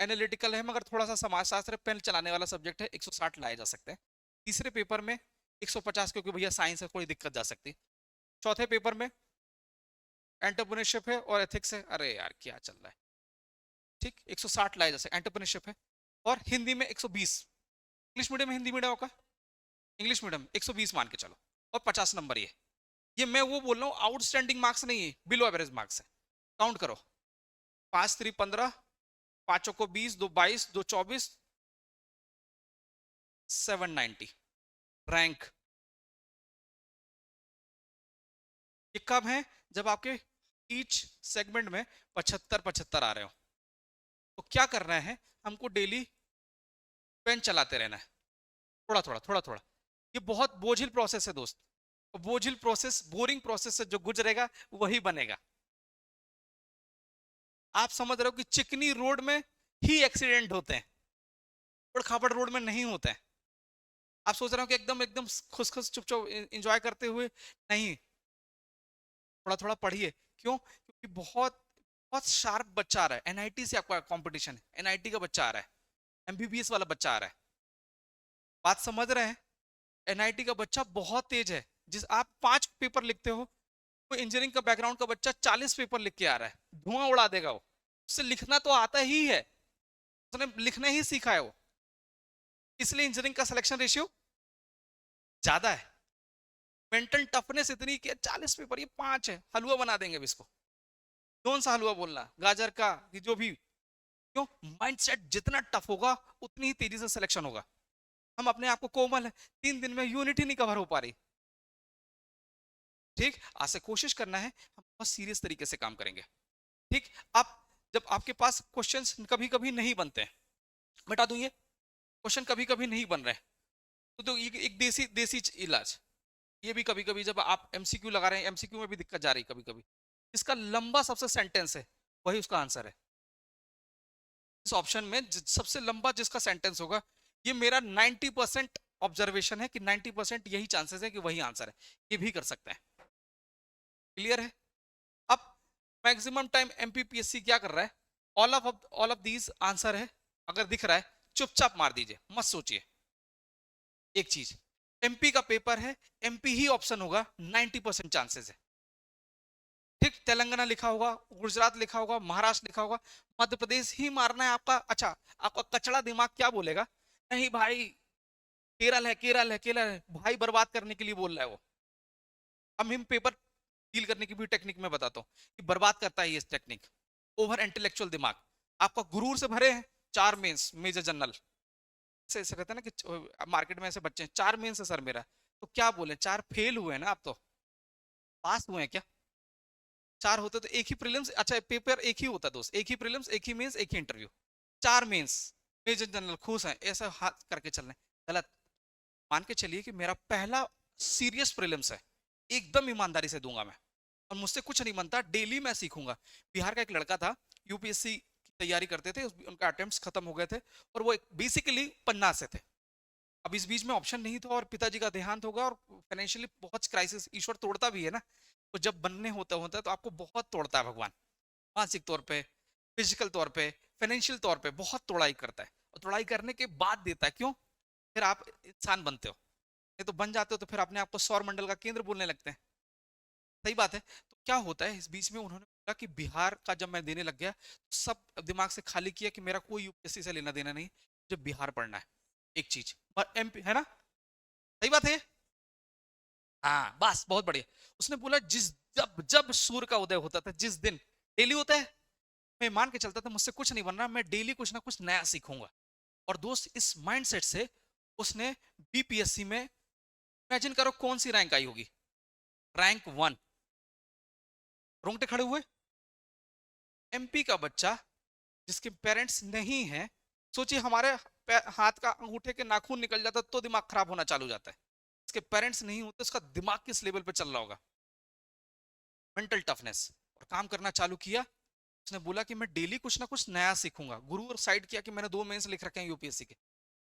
एनालिटिकल है मगर थोड़ा सा समाजशास्त्र पेन चलाने वाला सब्जेक्ट है, 160 लाए जा सकते हैं। तीसरे पेपर में 150, क्योंकि भैया साइंस है, थोड़ी दिक्कत जा सकती है। चौथे पेपर में एंटरप्रेन्योरशिप है और एथिक्स है, अरे यार क्या चल रहा है, ठीक, 160 लाए जा सकते, एंटरप्रेन्योरशिप है। और हिंदी में 120, इंग्लिश मीडियम हिंदी मीडियम होगा, इंग्लिश मीडियम 120 मान के चलो, और 50 नंबर ये मैं वो बोल रहा हूँ, आउटस्टैंडिंग मार्क्स नहीं है, बिलो एवरेज मार्क्स है। काउंट करो, 5 3 15, 5 को 20, 2 22, 2 24, 790 रैंक। ये कब है, जब आपके ईच सेगमेंट में 75 आ रहे हो। तो क्या करना है, हमको डेली पेन चलाते रहना है, थोड़ा थोड़ा थोड़ा थोड़ा। ये बहुत बोझिल प्रोसेस है दोस्त, और बोझिल प्रोसेस, बोरिंग प्रोसेस से जो गुजरेगा वही बनेगा। आप समझ रहे हो कि चिकनी रोड में ही एक्सीडेंट होते हैं, उड़ खापड़ रोड में नहीं होते हैं। आप सोच रहे हो कि एकदम एकदम खुश खुश चुप चुप एंजॉय करते हुए, नहीं, थोड़ा थोड़ा पढ़िए। क्यों? क्योंकि बहुत बहुत शार्प बच्चा आ रहा है, एनआईटी से आपका कंपटीशन है, एनआईटी का बच्चा आ रहा है, एमबीबीएस वाला बच्चा आ रहा है, बात समझ रहे हैं। एनआईटी का बच्चा बहुत तेज है, जिस आप 5 पेपर लिखते हो, कोई इंजीनियरिंग का बैकग्राउंड का बच्चा 40 पेपर लिख के आ रहा है, धुआं उड़ा देगा वो। उससे लिखना तो आता ही है, उसने लिखना ही सीखा है वो, इसलिए इंजीनियरिंग का सिलेक्शन रेशियो ज्यादा है। मेंटल टफनेस इतनी कि 40 पेपर, ये 5 है, हलवा बना देंगे अब इसको। कौन सा हलवा बोलना, गाजर का कि जो भी। क्यों? माइंडसेट जितना टफ होगा उतनी ही तेजी से सिलेक्शन होगा। हम अपने आप को कोमल है, 3 दिन में यूनिट ही नहीं कवर हो पा रही, ठीक। आज से कोशिश करना है, हम बहुत सीरियस तरीके से काम करेंगे, ठीक। आप जब आपके पास क्वेश्चंस कभी कभी नहीं बनते हैं, बता दूं ये क्वेश्चन कभी कभी नहीं बन रहे, तो ये एक देसी देसी इलाज, ये भी कभी कभी जब आप एमसीक्यू लगा रहे हैं, एमसीक्यू में भी दिक्कत जा रही है कभी कभी, इसका लंबा सबसे सेंटेंस है, वही उसका आंसर है। इस ऑप्शन में सबसे लंबा जिसका सेंटेंस होगा, ये मेरा 90% ऑब्जर्वेशन है कि 90% यही चांसेस है कि वही आंसर है, ये भी कर सकते हैं। क्लियर है? अब मैक्सिमम टाइम एमपीपीएससी क्या कर रहा है, ऑल ऑफ दीज आंसर है, अगर दिख रहा है चुपचाप मार दीजिए, मत सोचिए। एक चीज, एमपी का पेपर है, एमपी ही ऑप्शन होगा, 90% चांसेस है, ठीक। तेलंगाना लिखा होगा, गुजरात लिखा होगा, महाराष्ट्र लिखा होगा, मध्य प्रदेश ही मारना है आपका। अच्छा, आपका कचड़ा दिमाग क्या बोलेगा, नहीं भाई केरल है, केरल है, केरल है, भाई बर्बाद करने के लिए बोल रहा है वो। अब हम पेपर डील करने की भी टेक्निक में बताता हूँ कि बर्बाद करता है ये टेक्निक, ओवर इंटेलेक्चुअल दिमाग। आपका गुरूर से भरे हैं 4 मेंस मेजर जनरल, ऐसे ऐसे कहते हैं ना कि मार्केट में ऐसे बच्चे हैं 4 मेंस है सर मेरा, तो क्या बोले 4 फेल हुए हैं ना, आप तो पास हुए हैं क्या? 4 होते तो एक ही प्रीलिम्स, अच्छा पेपर एक ही होता दोस्त, एक ही प्रीलिम्स, एक ही मेंस, एक ही इंटरव्यू। 4 मेंस मेजर जनरल खुश हैं, ऐसा हाथ करके चलने, गलत। मान के चलिए कि मेरा पहला सीरियस प्रीलिम्स है, एकदम ईमानदारी से दूंगा मैं, और मुझसे कुछ नहीं बनता, डेली मैं सीखूंगा। बिहार का एक लड़का था, यूपीएससी की तैयारी करते थे, उनका अटेम्प्ट्स खत्म हो गए थे, और वो बेसिकली पन्ना से थे, अब इस बीच में ऑप्शन नहीं था और पिताजी का देहांत होगा और फाइनेंशियली बहुत क्राइसिस, ईश्वर तोड़ता भी है ना, तो जब बनने होता होता है तो आपको बहुत तोड़ता है भगवान, मानसिक तौर पे, फिजिकल तौर पे, फाइनेंशियल तौर पे बहुत तोड़ाई करता है, और तोड़ाई करने के बाद देता है, क्यों? फिर आप इंसान बनते हो, नहीं तो बन जाते हो तो फिर अपने आप को सौर मंडल का केंद्र बोलने लगते हैं। सही बात है। तो क्या होता है, इस बीच में उन्होंने बोला कि बिहार का जब मैं देने लग गया तो सब दिमाग से खाली किया कि मेरा कोई यूपीएससी से लेना देना नहीं, मुझे बिहार पढ़ना है, एक चीज, और एमपी है ना, सही बात है ये? हाँ बस बहुत बढ़िया। उसने बोला जिस जब जब सूर्य का उदय होता था, जिस दिन, डेली होता है, मैं मान के चलता था मुझसे कुछ नहीं बन रहा, मैं डेली कुछ ना कुछ नया सीखूंगा। और दोस्त इस माइंडसेट से उसने बीपीएससी में, इमेजिन करो कौन सी रैंक आई होगी, रैंक 1। रोंगटे खड़े हुए। एमपी का बच्चा जिसके पेरेंट्स नहीं है, सोचिए हमारे हाथ का अंगूठे के नाखून निकल जाता तो दिमाग खराब होना चालू हो जाता है, इसके पेरेंट्स नहीं होते, उसका दिमाग किस लेवल पे चल रहा होगा, मेंटल टफनेस। और काम करना चालू किया। उसने बोला कि मैं डेली कुछ ना कुछ नया सीखूंगा, गुरु और साइड किया कि मैंने 2 मेंस लिख रखे हैं यूपीएससी के,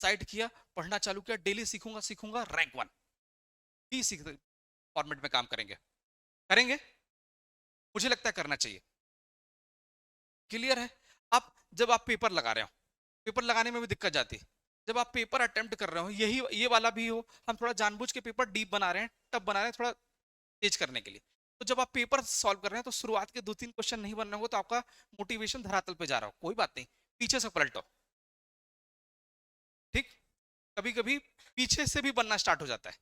साइड किया, पढ़ना चालू किया, डेली सीखूंगा सीखूंगा, रैंक 1 ही सीख, फॉर्मेट में काम करेंगे, करेंगे, मुझे लगता है करना चाहिए। क्लियर है? अब जब आप पेपर लगा रहे हो, पेपर लगाने में भी दिक्कत जाती है, जब आप पेपर अटेम्प्ट कर रहे हो, यही ये वाला भी हो, हम थोड़ा जानबूझ के पेपर डीप बना रहे हैं, टफ बना रहे हैं थोड़ा तेज करने के लिए, तो जब आप पेपर सॉल्व कर रहे हैं तो शुरुआत के 2-3 क्वेश्चन नहीं बन रहे होंगे तो आपका मोटिवेशन धरातल पे जा रहा हो, कोई बात नहीं, पीछे से पलटो, ठीक, कभी कभी पीछे से भी बनना स्टार्ट हो जाता है,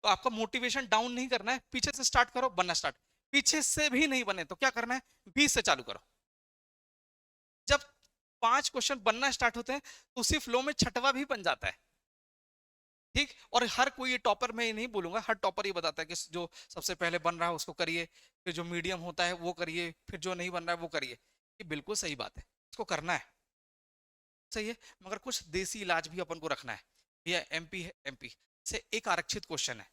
तो आपका मोटिवेशन डाउन नहीं करना है, पीछे से स्टार्ट करो, बनना स्टार्ट, पीछे से भी नहीं बने तो क्या करना है, 20 से चालू करो। जब 5 क्वेश्चन बनना स्टार्ट होते हैं तो उसी फ्लो में छठवा भी बन जाता है, ठीक। और हर कोई, ये टॉपर मैं ये नहीं बोलूंगा, हर टॉपर ये बताता है कि जो सबसे पहले बन रहा है उसको करिए, फिर जो मीडियम होता है वो करिए, फिर जो नहीं बन रहा है वो करिए, ये बिल्कुल सही बात है, इसको करना है, सही है, मगर कुछ देसी इलाज भी अपन को रखना है। भैया एमपी है, एमपी से एक आरक्षित क्वेश्चन है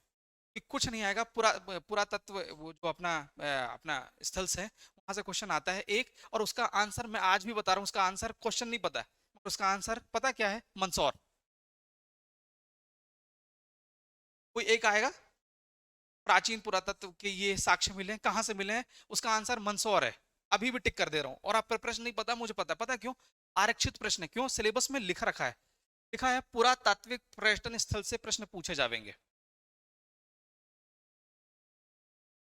कि कुछ नहीं आएगा, पुरातत्व वो जो अपना अपना स्थल से वहां से क्वेश्चन आता है एक, और उसका आंसर मैं आज भी बता रहा हूँ, उसका आंसर क्वेश्चन नहीं पता है, उसका आंसर पता क्या है, मंदसौर। कोई एक आएगा, प्राचीन पुरातत्व के ये साक्ष्य मिले हैं, कहां से मिले हैं, उसका आंसर मंदसौर है, अभी भी टिक कर दे रहा हूं, और आप पर प्रश्न नहीं पता, मुझे पता है, पता है क्यों, आरक्षित प्रश्न है, क्यों, सिलेबस में लिखा रखा है, लिखा है पुरातात्विक पर्यटन स्थल से प्रश्न पूछे जाएंगे।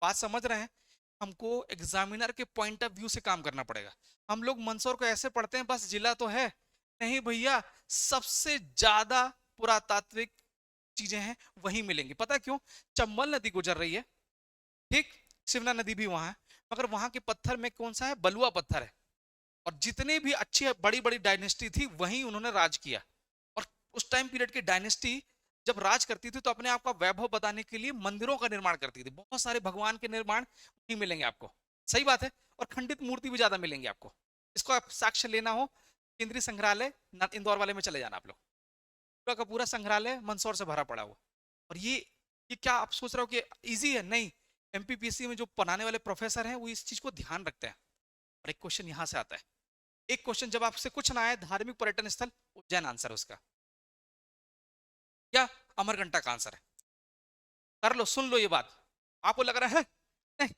बात समझ रहे हैं? हमको एग्जामिनर के पॉइंट ऑफ व्यू से काम करना पड़ेगा। हम लोग मंदसौर को ऐसे पढ़ते हैं बस जिला तो है, नहीं भैया, सबसे ज्यादा पुरातात्विक चीजें हैं वहीं मिलेंगी, पता है क्यों, चंबल नदी गुजर रही है, ठीक, शिवना नदी भी वहां है, मगर वहां के पत्थर में कौन सा है, बलुआ पत्थर है, और जितने भी अच्छी बड़ी बड़ी डायनेस्टी थी वहीं उन्होंने राज किया, और उस टाइम पीरियड की डायनेस्टी जब राज करती थी तो अपने आप का वैभव बताने के लिए मंदिरों का निर्माण करती थी, बहुत सारे भगवान के निर्माण नहीं मिलेंगे आपको, सही बात है, और खंडित मूर्ति भी ज्यादा मिलेंगे आपको, इसको आप साक्ष्य लेना हो, केंद्रीय संग्रहालय इंदौर वाले में चले जाना आप लोग, पूरा का पूरा संग्रहालय मंदसौर से भरा पड़ा हुआ। और ये क्या आप सोच रहे हो कि इजी है, नहीं, एमपीपीएससी में जो पढ़ाने वाले प्रोफेसर हैं वो इस चीज को ध्यान रखते हैं। और एक क्वेश्चन यहां से आता है, एक क्वेश्चन जब आपसे कुछ ना आए, धार्मिक पर्यटन स्थल उज्जैन आंसर उसका, क्या अमरकंटक का आंसर है, कर लो, सुन लो ये बात, आपको लग रहा है नहीं,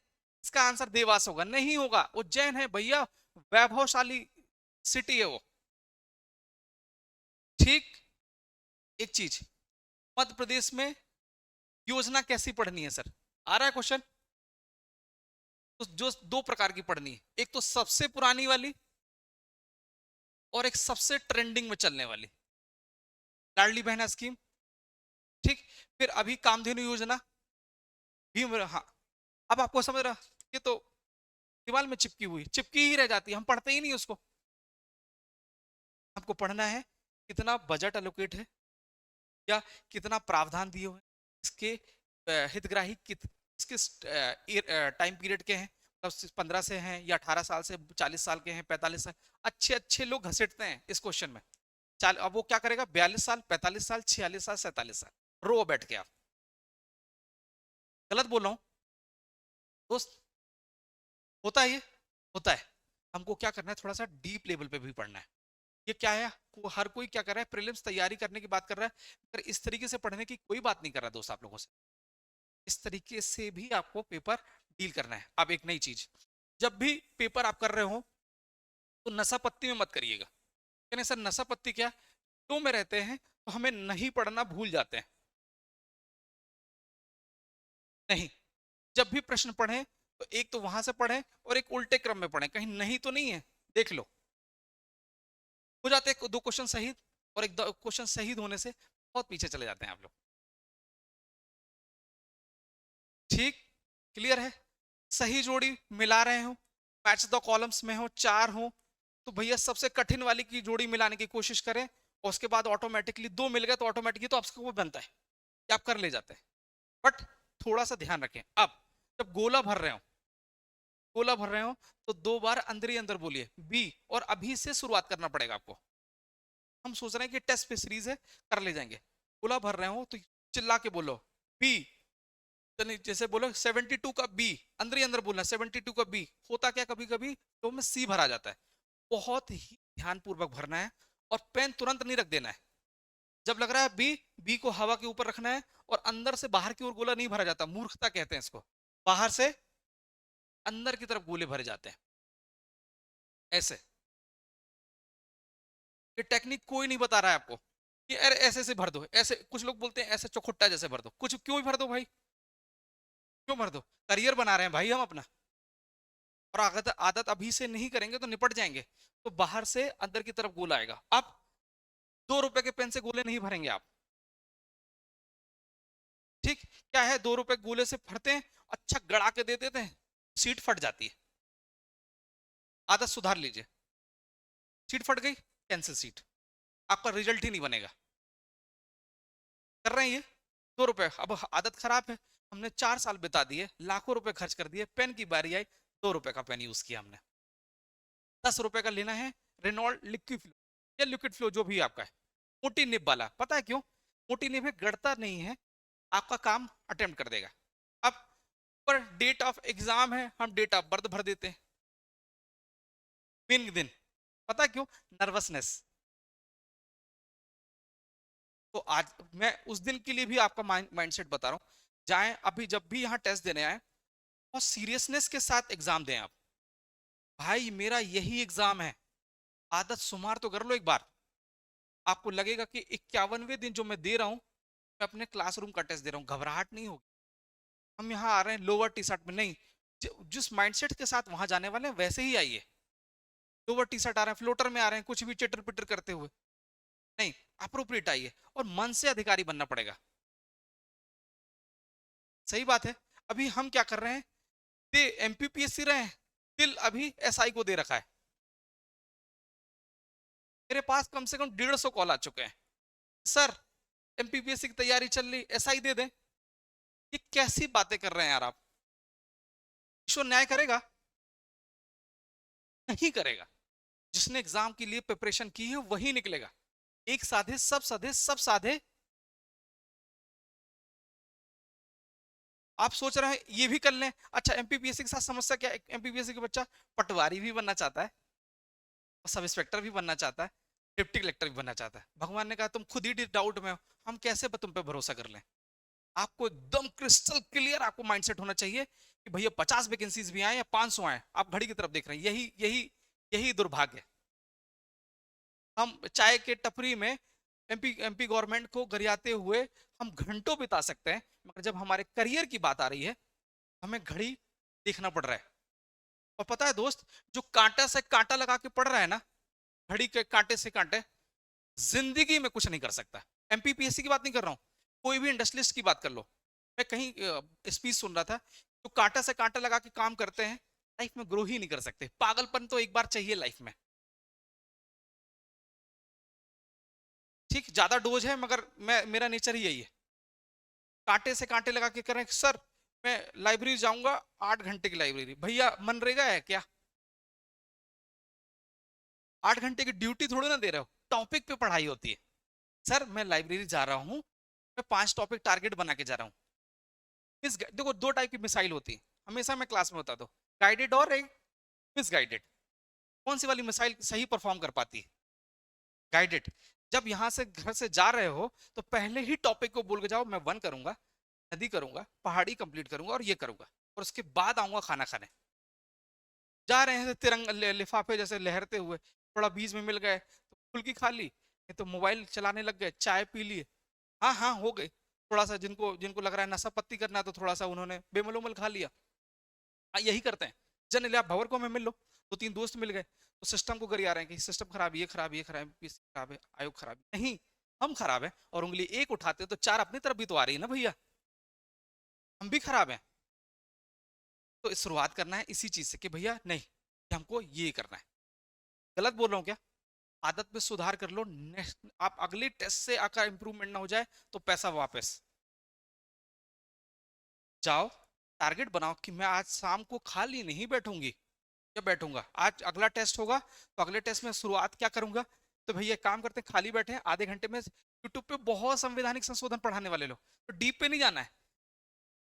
इसका आंसर देवास होगा, नहीं होगा, उज्जैन है भैया, वैभवशाली सिटी है वो, ठीक। एक चीज, मध्य प्रदेश में योजना कैसी पढ़नी है सर, आ रहा है क्वेश्चन, तो जो 2 प्रकार की पढ़नी है, एक तो सबसे पुरानी वाली और एक सबसे ट्रेंडिंग में चलने वाली, लाडली बहना स्कीम, ठीक, फिर अभी कामधेनु योजना भी, हाँ, अब आपको समझ रहा, ये तो दीवार में चिपकी हुई, चिपकी ही रह जाती है, हम पढ़ते ही नहीं उसको, हमको पढ़ना है कितना बजट एलोकेट है, या कितना प्रावधान दिए हुए हैं, इसके हितग्राही इसके टाइम पीरियड के हैं, मतलब 15 से हैं या 18 साल से 40 साल के हैं, 45 साल, अच्छे अच्छे लोग घसीटते हैं इस क्वेश्चन में, चाल अब वो क्या करेगा, 42 साल, 45 साल, 46 साल, 47 साल, रो बैठ के आप, गलत बोल रहा हूँ दोस्त, होता है ये, होता है, हमको क्या करना है, थोड़ा सा डीप लेवल पे भी पढ़ना है, ये क्या है, हर कोई क्या कर रहा है, प्रीलिम्स तैयारी करने की बात कर रहा है, पर इस तरीके से पढ़ने की कोई बात नहीं कर रहा दोस्त आप लोगों से। इस तरीके से भी आपको पेपर डील करना है। अब एक नई चीज, जब भी पेपर आप कर रहे हो तो नशा पत्ती में मत करिएगा। यानी सर नशा पत्ती क्या, फ्लो में रहते हैं तो हमें नहीं पढ़ना भूल जाते हैं। नहीं, जब भी प्रश्न पढ़ें तो एक तो वहां से पढ़ें और एक उल्टे क्रम में पढ़ें, कहीं नहीं तो नहीं है, देख लो। हो जाते हैं दो क्वेश्चन सही, और एक क्वेश्चन सही होने से बहुत पीछे चले जाते हैं आप लोग। ठीक, क्लियर है। सही जोड़ी मिला रहे हो, मैच द कॉलम्स में हो, चार हो, तो भैया सबसे कठिन वाली की जोड़ी मिलाने की कोशिश करें, और उसके बाद ऑटोमेटिकली दो मिल गए तो ऑटोमेटिकली तो आपको वो बनता है कि आप कर ले जाते हैं। बट थोड़ा सा ध्यान रखें, अब जब गोला भर रहे हो, गोला भर रहे हो तो दो बार अंदर ही अंदर बोलिए बी, और अभी से शुरुआत करना पड़ेगा आपको। हम सोच रहे हैं कि टेस्ट पे सीरीज है, कर ले जाएंगे। गोला भर रहे हो तो चिल्ला के बोलो बी, जैसे बोलो 72 का बी, अंदर ही अंदर बोलना 72 का बी। होता क्या कभी कभी तो में सी भरा जाता है, बहुत ही ध्यानपूर्वक भरना है, और पेन तुरंत नहीं रख देना है। जब लग रहा है बी, बी को हवा के ऊपर रखना है, और अंदर से बाहर की ओर गोला नहीं भरा जाता, मूर्खता कहते हैं इसको। बाहर से अंदर की तरफ गोले भरे जाते हैं ऐसे। ये टेक्निक कोई नहीं बता रहा है आपको कि अरे ऐसे ऐसे भर दो, ऐसे कुछ लोग बोलते हैं ऐसे चौखुट्टा जैसे भर दो, कुछ क्यों ही भर दो भाई, क्यों भर दो, करियर बना रहे हैं भाई हम अपना, और आदत आदत अभी से नहीं करेंगे तो निपट जाएंगे। तो बाहर से अंदर की तरफ गोला आएगा। अब 2 रुपए के पेन से गोले नहीं भरेंगे आप, ठीक, क्या है 2 रुपए गोले से भरते हैं, अच्छा गड़ा के दे देते हैं, सीट फट जाती है। आदत सुधार लीजिए, सीट फट गई, कैंसिल सीट, आपका रिजल्ट ही नहीं बनेगा। कर रहे हैं ये 2 रुपए, अब आदत खराब है, हमने 4 साल बिता दिए, लाखों रुपए खर्च कर दिए, पेन की बारी आई, 2 रुपए का पेन यूज किया हमने। 10 रुपए का लेना है रेनॉल्ड लिक्विड फ्लो, या लिक्विड फ्लो जो भी आपका है, मोटी निब वाला। पता है क्यों, मोटी निब है, गड़ता नहीं है, आपका काम अटेम्प्ट कर देगा। अब पर डेट ऑफ एग्जाम है, हम डेट ऑफ बर्थ भर देते हैं दिन दिन। पता है क्यों, नर्वसनेस। तो आज मैं उस दिन के लिए भी आपका माइंडसेट बता रहा हूं, जाएं अभी जब भी यहाँ टेस्ट देने आए, और सीरियसनेस के साथ एग्जाम दें आप। भाई मेरा यही एग्जाम है, आदत शुमार तो कर लो एक बार। आपको लगेगा कि 51वें दिन जो मैं दे रहा हूं, मैं अपने क्लासरूम का टेस्ट दे रहा हूं, घबराहट नहीं होगी। हम यहाँ आ रहे हैं लोअर टी शर्ट में नहीं, जिस माइंडसेट के साथ वहां जाने वाले हैं वैसे ही आइए। लोअर टी शर्ट आ रहे हैं, फ्लोटर में आ रहे हैं, कुछ भी चिटर पिटर करते हुए नहीं, अप्रोप्रिएट आइए, और मन से अधिकारी बनना पड़ेगा। सही बात है। अभी हम क्या कर रहे हैं, दे एमपीपीएससी रहे हैं, टिल अभी एसआई को दे रखा है। मेरे पास कम से कम 150 कॉल आ चुके हैं, सर एमपीपीएससी की तैयारी चल रही, एसआई दे दें। ये कैसी बातें कर रहे हैं यार आप, ईश्वर न्याय करेगा? नहीं करेगा। जिसने एग्जाम के लिए प्रिपरेशन की है वही निकलेगा। एक साधे सब साधे, सब साधे। आप सोच रहे हैं ये भी कर लें, अच्छा एमपीपीएससी के साथ समस्या क्या है, एमपीपीएससी का बच्चा पटवारी भी बनना चाहता है, सब इंस्पेक्टर भी बनना चाहता है, डिप्टी कलेक्टर भी बनना चाहता है। भगवान ने कहा तुम खुद ही डाउट में हो, हम कैसे तुम पे भरोसा कर लें। आपको एकदम क्रिस्टल क्लियर आपको माइंडसेट होना चाहिए कि भैया 50 वैकेंसीज भी आए या 500 आए, आप घड़ी की तरफ देख रहे हैं। यही यही यही दुर्भाग्य है। हम चाय के टपरी में एमपी एमपी गवर्नमेंट को गरियाते हुए हम घंटों बिता सकते हैं, मगर जब हमारे करियर की बात आ रही है हमें घड़ी देखना पड़ रहा है। और पता है दोस्त, जो कांटा से कांटा लगा के पड़ रहा है ना, घड़ी के कांटे से कांटे, जिंदगी में कुछ नहीं कर सकता। एमपीपीएससी की बात नहीं कर रहा हूं, कोई भी इंडस्ट्रियलिस्ट की बात कर लो। मैं कहीं स्पीच सुन रहा था, जो कांटा से कांटा लगा के काम करते हैं लाइफ में ग्रो ही नहीं कर सकते। पागलपन तो एक बार चाहिए लाइफ में। ठीक, ज्यादा डोज है मगर मैं, मेरा नेचर ही यही है, कांटे से कांटे लगा के करें। सर मैं लाइब्रेरी जाऊंगा, 8 घंटे की लाइब्रेरी, भैया मनरेगा है क्या? 8 घंटे की ड्यूटी थोड़ी ना दे रहे हो, टॉपिक पे पढ़ाई होती है। सर मैं लाइब्रेरी जा रहा हूँ, मैं 5 टॉपिक टारगेट बना के जा रहा हूँ। मिस देखो, 2 टाइप की मिसाइल होती है, हमेशा मैं क्लास में होता तो, गाइडेड और एक मिस गाइडेड। कौन सी वाली मिसाइल सही परफॉर्म कर पाती है? गाइडेड। जब यहाँ से घर से जा रहे हो तो पहले ही टॉपिक को बोल के जाओ, मैं वन करूंगा, नदी करूंगा, पहाड़ी कंप्लीट करूंगा और ये करूंगा, और उसके बाद आऊंगा खाना खाने। जा रहे हैं तिरंगा लिफाफे जैसे लहरते हुए, थोड़ा बीच में मिल गए तो फुल्की खा ली, नहीं तो मोबाइल चलाने लग गए, चाय पी लिए, हाँ हाँ हो गई। थोड़ा सा जिनको जिनको लग रहा है नशा पत्ती करना है तो थोड़ा सा उन्होंने बेमल उमल खा लिया। यही करते हैं। जनरली आप भवर को में मिल लो, दो तीन दोस्त मिल गए तो सिस्टम को करी आ रहे हैं कि सिस्टम खराब, ये खराब, ये खराब, पीसी खराब है, आयोग खराब है। नहीं, हम खराब है और उंगली एक उठाते तो चार अपनी तरफ भी तो आ रही है ना भैया, हम भी खराब हैं। तो शुरुआत करना है इसी चीज से कि भैया नहीं, हमको ये करना है। गलत बोल रहा हूँ क्या? आदत में सुधार कर लो, नेक्स्ट आप अगले टेस्ट से आकर इंप्रूवमेंट ना हो जाए तो पैसा वापस। जाओ, टारगेट बनाओ कि मैं आज शाम को खाली नहीं बैठूंगी, क्या बैठूंगा, आज अगला टेस्ट होगा तो अगले टेस्ट में शुरुआत क्या करूंगा। तो भैया काम करते हैं, खाली बैठे हैं आधे घंटे में यूट्यूब पे बहुत संवैधानिक संशोधन पढ़ाने वाले लोग, तो डीप पे नहीं जाना है।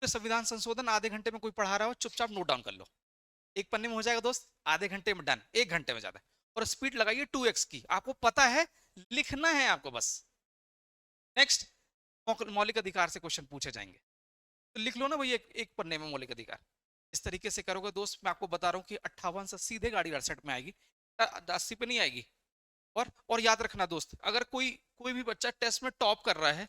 तो संविधान संशोधन आधे घंटे में कोई पढ़ा रहा हो, चुपचाप नोट डाउन कर लो, एक पन्ने में हो जाएगा दोस्त, आधे घंटे में डन, एक घंटे में ज्यादा। और स्पीड लगाइए 2x की, आपको पता है लिखना है आपको बस। नेक्स्ट, मौलिक अधिकार से क्वेश्चन पूछे जाएंगे तो लिख लो ना भैया एक पन्ने में मौलिक अधिकार। इस तरीके से करोगे दोस्त, मैं आपको बता रहा हूँ कि 58 से सीधे गाड़ी 68 में आएगी, 80 पे नहीं आएगी। और याद रखना दोस्त, अगर कोई कोई भी बच्चा टेस्ट में टॉप कर रहा है,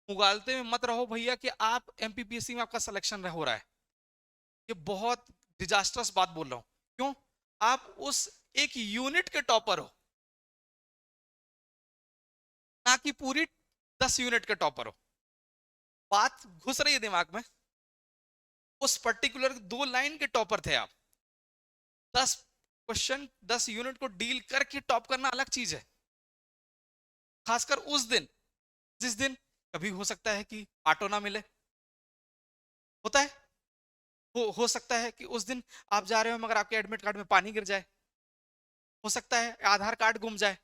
उगालते में मत रहो भैया कि आप एमपीपीएससी में आपका सिलेक्शन हो रहा है। ये बहुत डिजास्टर्स बात बोल रहा हूं। क्यों? आप उस एक यूनिट के टॉपर हो, ना कि पूरी 10 यूनिट के टॉपर हो। बात घुस रही है दिमाग में? उस पर्टिकुलर 2 लाइन के टॉपर थे आप। 10 क्वेश्चन 10 यूनिट को डील करके टॉप करना अलग चीज है। खासकर उस दिन, जिस दिन कभी हो सकता है कि ऑटो ना मिले, होता है। हो सकता है कि उस दिन आप जा रहे हो मगर आपके एडमिट कार्ड में पानी गिर जाए, हो सकता है आधार कार्ड गुम जाए,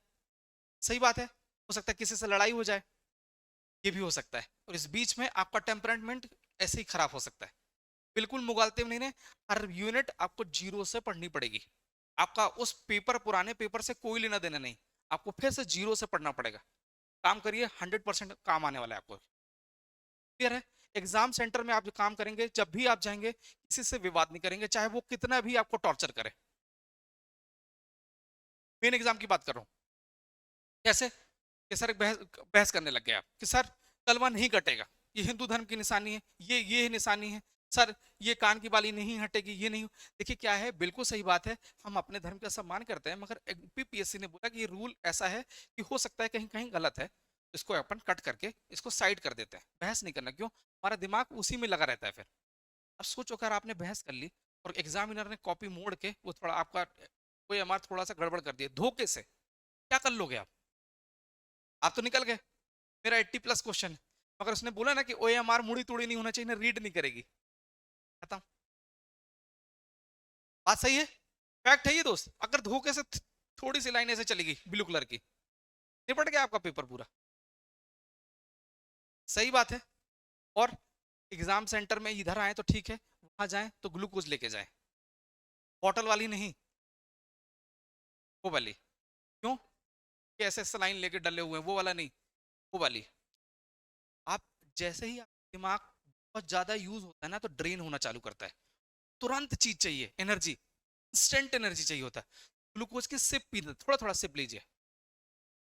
सही बात है, हो सकता है किसी से लड़ाई हो जाए, ये भी हो सकता है। और इस बीच में आपका टेम्परामेंट ऐसे ही खराब हो सकता है। बिल्कुल मुगालते में नहीं, हर यूनिट आपको जीरो से पढ़नी पड़ेगी। आपका उस पेपर, पुराने पेपर से कोई लेना देना नहीं, आपको फिर से जीरो से पढ़ना पड़ेगा। काम करिए, 100% काम आने वाला है आपको। क्लियर है? एग्जाम सेंटर में आप जो काम करेंगे, जब भी आप जाएंगे किसी से विवाद नहीं करेंगे, चाहे वो कितना भी आपको टॉर्चर करे। मेन एग्जाम की बात कर रहा हूँ। कैसे कि सर बहस बहस करने लग गए आप कि सर कलमा नहीं कटेगा, ये हिंदू धर्म की निशानी है, ये निशानी है, सर ये कान की बाली नहीं हटेगी, ये नहीं। देखिए क्या है, बिल्कुल सही बात है, हम अपने धर्म का सम्मान करते हैं, मगर पीपीएससी ने बोला कि ये रूल ऐसा है कि हो सकता है कहीं कहीं गलत है, इसको अपन कट करके इसको साइड कर देते हैं। बहस नहीं करना, क्यों? हमारा दिमाग उसी में लगा रहता है फिर। अब सोचो अगर आपने बहस कर ली और एग्जामिनर ने कॉपी मोड़ के वो थोड़ा आपका कोई हमारा थोड़ा सा गड़बड़ कर दिया धोखे से, क्या कर लोगे आप तो निकल गए, मेरा 80+ क्वेश्चन है। मगर उसने बोला ना कि ओएमआर मुड़ी तुड़ी नहीं होना चाहिए ना, रीड नहीं करेगी, खत्म। बात सही है, फैक्ट है ये दोस्त। अगर धोखे से थोड़ी सी लाइन ऐसे चली गई ब्लू कलर की, निपट गया आपका पेपर पूरा। सही बात है। और एग्जाम सेंटर में इधर आए तो ठीक है, वहां जाए तो ग्लूकोज लेके जाए, बॉटल वाली नहीं, वो वाली। क्यों? कि ऐसे सलाइन लेके डले हुए हैं, वो वाला नहीं, वो वाली। आप जैसे ही दिमाग बहुत ज्यादा यूज होता है ना तो ड्रेन होना चालू करता है, तुरंत चीज चाहिए, एनर्जी, इंस्टेंट एनर्जी चाहिए होता है। ग्लूकोज की सिप पीना, थोड़ा थोड़ा सिप लीजिए,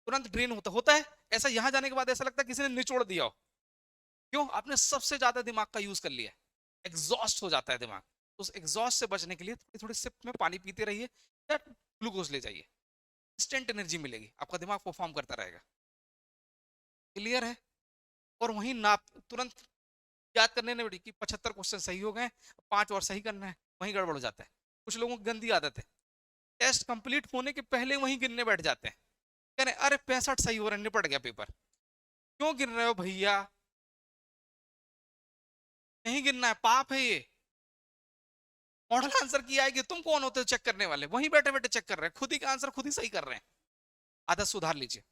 तुरंत ड्रेन होता है। ऐसा यहां जाने के बाद ऐसा लगता है किसी ने निचोड़ दिया हो। क्यों? आपने सबसे ज्यादा दिमाग का यूज कर लिया, एग्जॉस्ट हो जाता है दिमाग। तो उस एग्जॉस्ट से बचने के लिए थोड़ी थोड़ी सिप में पानी पीते रहिए या ग्लूकोज ले जाइए, इंस्टेंट एनर्जी मिलेगी, आपका दिमाग परफॉर्म करता रहेगा। क्लियर है? और वहीं नाप तुरंत याद करने में बड़ी कि 75 क्वेश्चन सही हो गए, 5 और सही करना है, वहीं गड़बड़ हो जाता है। कुछ लोगों की गंदी आदत है, टेस्ट कंप्लीट होने के पहले वहीं गिनने बैठ जाते हैं, कह रहे अरे 65 सही हो रहा है, निपट गया पेपर। क्यों गिन रहे हो भैया? नहीं गिनना है, पाप है ये। मॉडल आंसर की आएगी, तुम कौन होते हो चेक करने वाले? वहीं बैठे बैठे चेक कर रहे हैं, खुद ही का आंसर खुद ही सही कर रहे हैं। आदत सुधार लीजिए।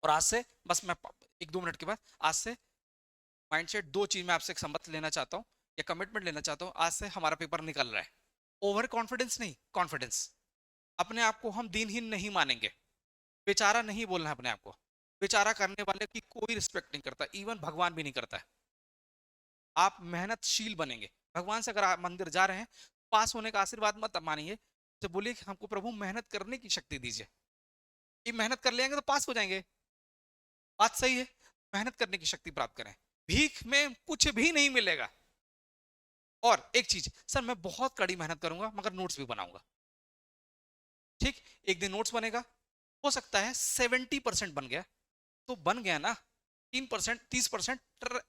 और आज से बस मैं 1-2 मिनट के बाद आज से माइंडसेट, 2 चीज में आपसे एक संबंध लेना चाहता हूँ या कमिटमेंट लेना चाहता हूँ। आज से हमारा पेपर निकल रहा है, ओवर कॉन्फिडेंस नहीं, कॉन्फिडेंस। अपने आप को हम दीनहीन नहीं मानेंगे, बेचारा नहीं बोलना है अपने आप को। बेचारा करने वाले की कोई रिस्पेक्ट नहीं करता, इवन भगवान भी नहीं करता है। आप मेहनतशील बनेंगे। भगवान से अगर आप मंदिर जा रहे हैं, पास होने का आशीर्वाद मत मानिए, तो बोलिए कि हमको प्रभु मेहनत करने की शक्ति दीजिए। ये मेहनत कर लेंगे तो पास हो जाएंगे, बात सही है। मेहनत करने की शक्ति प्राप्त करें, भीख में कुछ भी नहीं मिलेगा। और एक चीज, सर मैं बहुत कड़ी मेहनत करूंगा मगर नोट्स भी बनाऊंगा। ठीक, एक दिन नोट्स बनेगा, हो सकता है 70% बन गया, तो बन गया ना, 3% 30%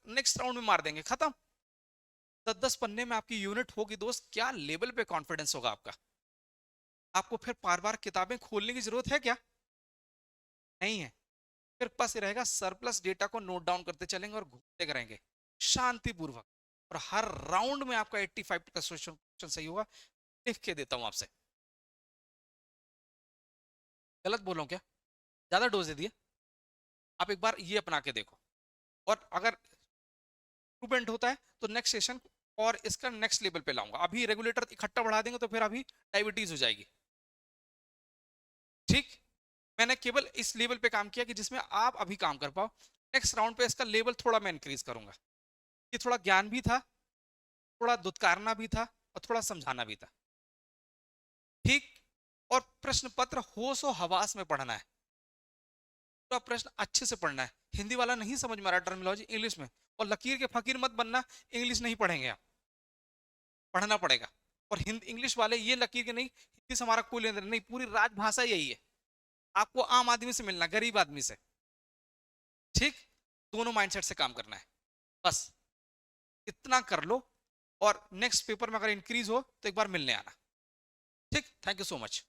नेक्स्ट राउंड में मार देंगे, खत्म। 10-10 पन्ने में आपकी यूनिट होगी दोस्त, क्या लेवल पे कॉन्फिडेंस होगा आपका। आपको फिर बार बार किताबें खोलने की जरूरत है क्या? नहीं है। फिर पास रहेगा सरप्लस डेटा को नोट डाउन करते चलेंगे और घूमते करेंगे शांतिपूर्वक, और हर राउंड में आपका 85% क्वेश्चन सही होगा। लिख के देता हूं आपसे, गलत बोल रहा हूं क्या? ज्यादा डोज दे दिए? आप एक बार ये अपना के देखो, और अगर इम्प्रूवमेंट होता है तो नेक्स्ट सेशन और इसका नेक्स्ट लेवल पे लाऊंगा। अभी रेगुलेटर इकट्ठा बढ़ा देंगे तो फिर अभी डायबिटीज हो जाएगी। ठीक, मैंने केवल इस लेवल पे काम किया कि जिसमें आप अभी काम कर पाओ। नेक्स्ट राउंड पे इसका लेवल थोड़ा मैं इंक्रीज करूंगा, कि थोड़ा ज्ञान भी था, थोड़ा दुत्कारना भी था, और थोड़ा समझाना भी था। ठीक, और प्रश्न पत्र होश और हवास में पढ़ना है। तो आप प्रश्न अच्छे से पढ़ना है। हिंदी वाला नहीं समझ में आ रहा टर्मिनोलॉजी, इंग्लिश में, और लकीर के फकीर मत बनना, इंग्लिश नहीं पढ़ेंगे आप, पढ़ना पड़ेगा। और हिंदी इंग्लिश वाले ये लकीर के नहीं, हिंदी से हमारा कोई लेना देना नहीं, पूरी राजभाषा यही है। आपको आम आदमी से मिलना, गरीब आदमी से। ठीक, दोनों माइंडसेट से काम करना है, बस इतना कर लो। और नेक्स्ट पेपर में अगर इंक्रीज हो तो एक बार मिलने आना। ठीक, थैंक यू सो मच।